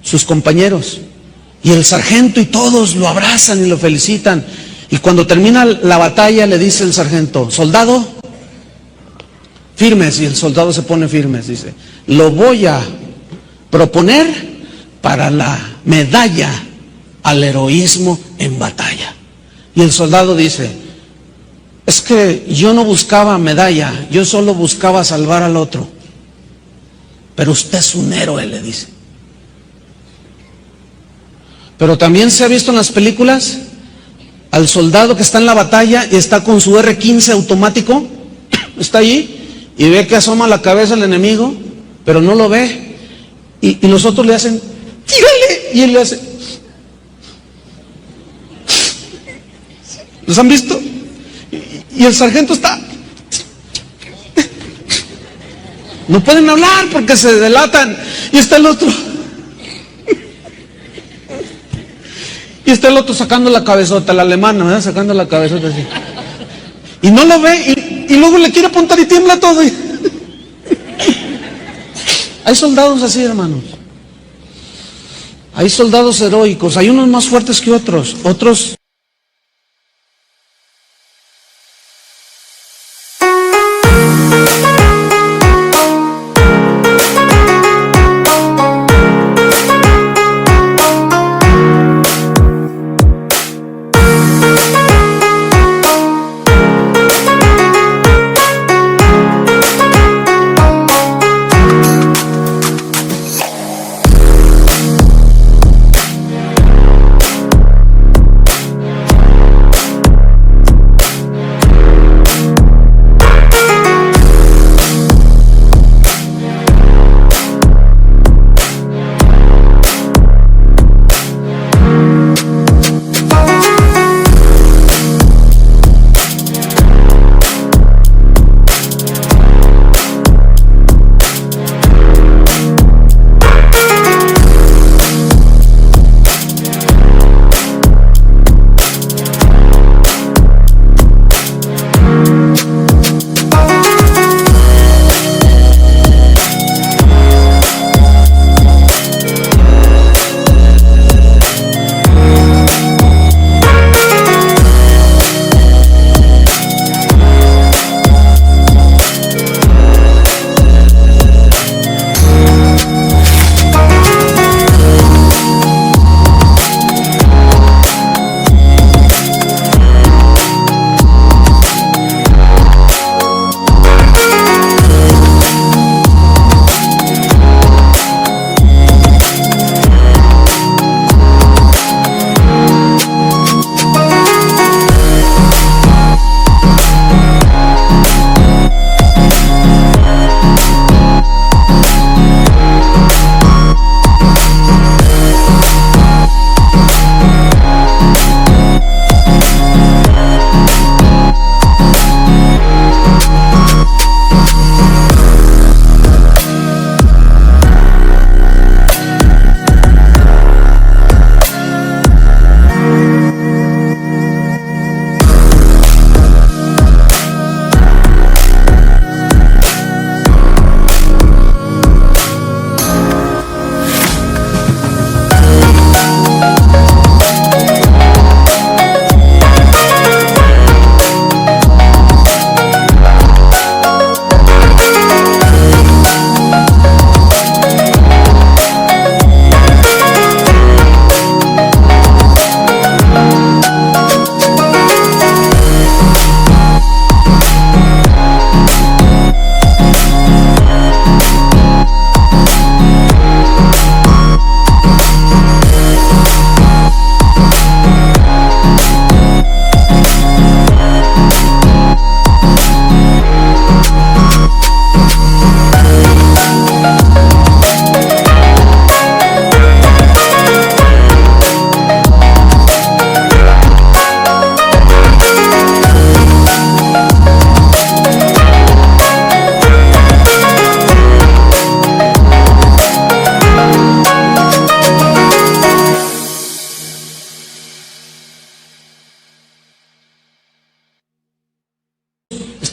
sus compañeros, y el sargento y todos lo abrazan y lo felicitan. Y cuando termina la batalla le dice el sargento: soldado, firmes. Y el soldado se pone firmes, dice: lo voy a proponer para la medalla al heroísmo en batalla. Y el soldado dice: es que yo no buscaba medalla, yo solo buscaba salvar al otro. Pero usted es un héroe, le dice. Pero también se ha visto en las películas al soldado que está en la batalla y está con su R-15 automático, está allí y ve que asoma la cabeza el enemigo, pero no lo ve. Y los otros le hacen: tírale, y él le hace. ¿Los han visto? Y el sargento está... no pueden hablar porque se delatan. Y está el otro. Y está el otro sacando la cabezota, el alemán, ¿verdad? Sacando la cabezota así. Y no lo ve, y luego le quiere apuntar y tiembla todo. Hay soldados así, hermanos. Hay soldados heroicos, hay unos más fuertes que otros, otros...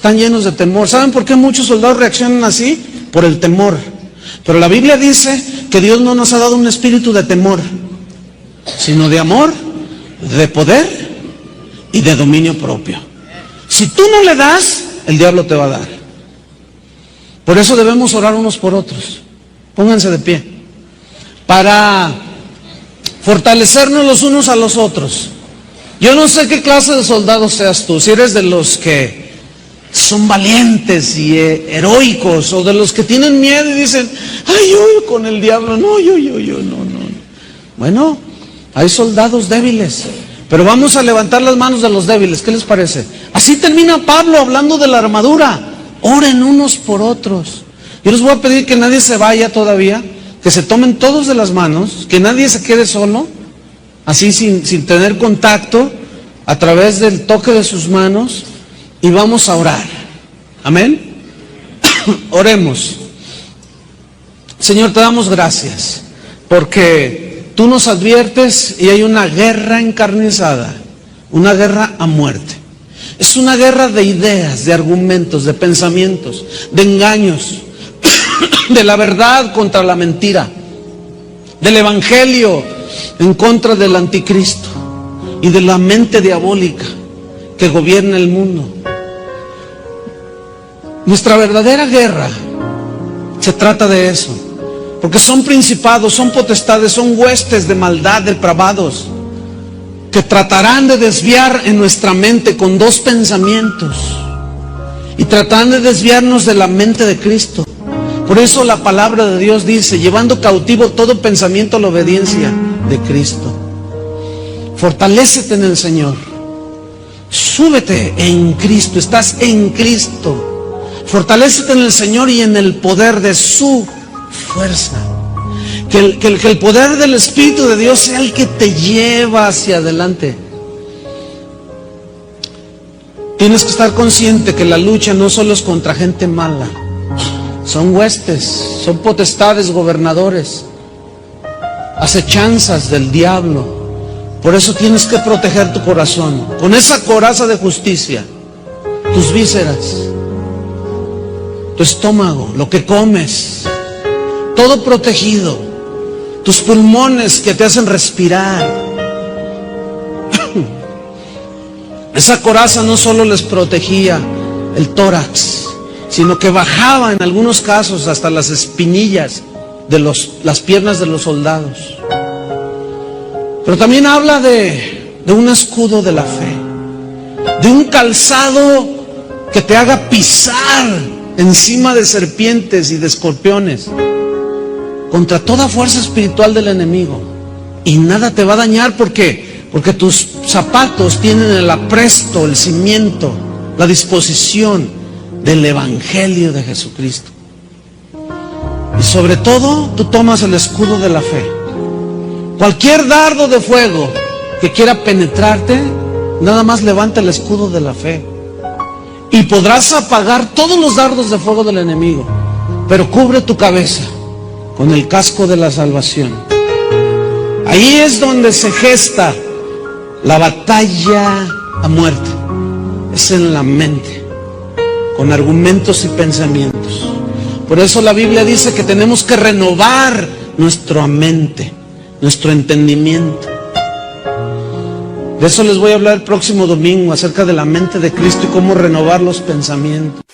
están llenos de temor. ¿Saben por qué muchos soldados reaccionan así? Por el temor. Pero la Biblia dice que Dios no nos ha dado un espíritu de temor, sino de amor, de poder y de dominio propio. Si tú no le das, el diablo te va a dar. Por eso debemos orar unos por otros. Pónganse de pie. Para fortalecernos los unos a los otros. Yo no sé qué clase de soldado seas tú. Si eres de los que son valientes y heroicos, o de los que tienen miedo y dicen, ay, yo con el diablo, no, no. Bueno, hay soldados débiles, pero vamos a levantar las manos de los débiles. ¿Qué les parece? Así termina Pablo hablando de la armadura. Oren unos por otros. Yo les voy a pedir que nadie se vaya todavía, que se tomen todos de las manos, que nadie se quede solo, así sin tener contacto, a través del toque de sus manos, y vamos a orar. Amén. Oremos. Señor, te damos gracias, porque tú nos adviertes y hay una guerra encarnizada, una guerra a muerte. Es una guerra de ideas, de argumentos, de pensamientos, de engaños, de la verdad contra la mentira, del evangelio en contra del anticristo y de la mente diabólica que gobierna el mundo. Nuestra verdadera guerra se trata de eso, porque son principados, son potestades, son huestes de maldad, depravados, que tratarán de desviar en nuestra mente con dos pensamientos, y tratarán de desviarnos de la mente de Cristo. Por eso la palabra de Dios dice, llevando cautivo todo pensamiento a la obediencia de Cristo. Fortalécete en el Señor, súbete en Cristo, estás en Cristo. Fortalécete en el Señor y en el poder de su fuerza. Que el poder del Espíritu de Dios sea el que te lleva hacia adelante. Tienes que estar consciente que la lucha no solo es contra gente mala. Son huestes, son potestades, gobernadores, acechanzas del diablo. Por eso tienes que proteger tu corazón con esa coraza de justicia, tus vísceras, tu estómago, lo que comes, todo protegido, tus pulmones que te hacen respirar. Esa coraza no solo les protegía el tórax, sino que bajaba en algunos casos hasta las espinillas de las piernas de los soldados. Pero también habla de un escudo de la fe, de un calzado que te haga pisar encima de serpientes y de escorpiones, contra toda fuerza espiritual del enemigo, y nada te va a dañar. Porque tus zapatos tienen el apresto, el cimiento, la disposición del evangelio de Jesucristo. Y sobre todo, tú tomas el escudo de la fe. Cualquier dardo de fuego que quiera penetrarte, nada más levanta el escudo de la fe, y podrás apagar todos los dardos de fuego del enemigo. Pero cubre tu cabeza con el casco de la salvación. Ahí es donde se gesta la batalla a muerte. Es en la mente, con argumentos y pensamientos. Por eso la Biblia dice que tenemos que renovar nuestra mente, nuestro entendimiento. De eso les voy a hablar el próximo domingo, acerca de la mente de Cristo y cómo renovar los pensamientos.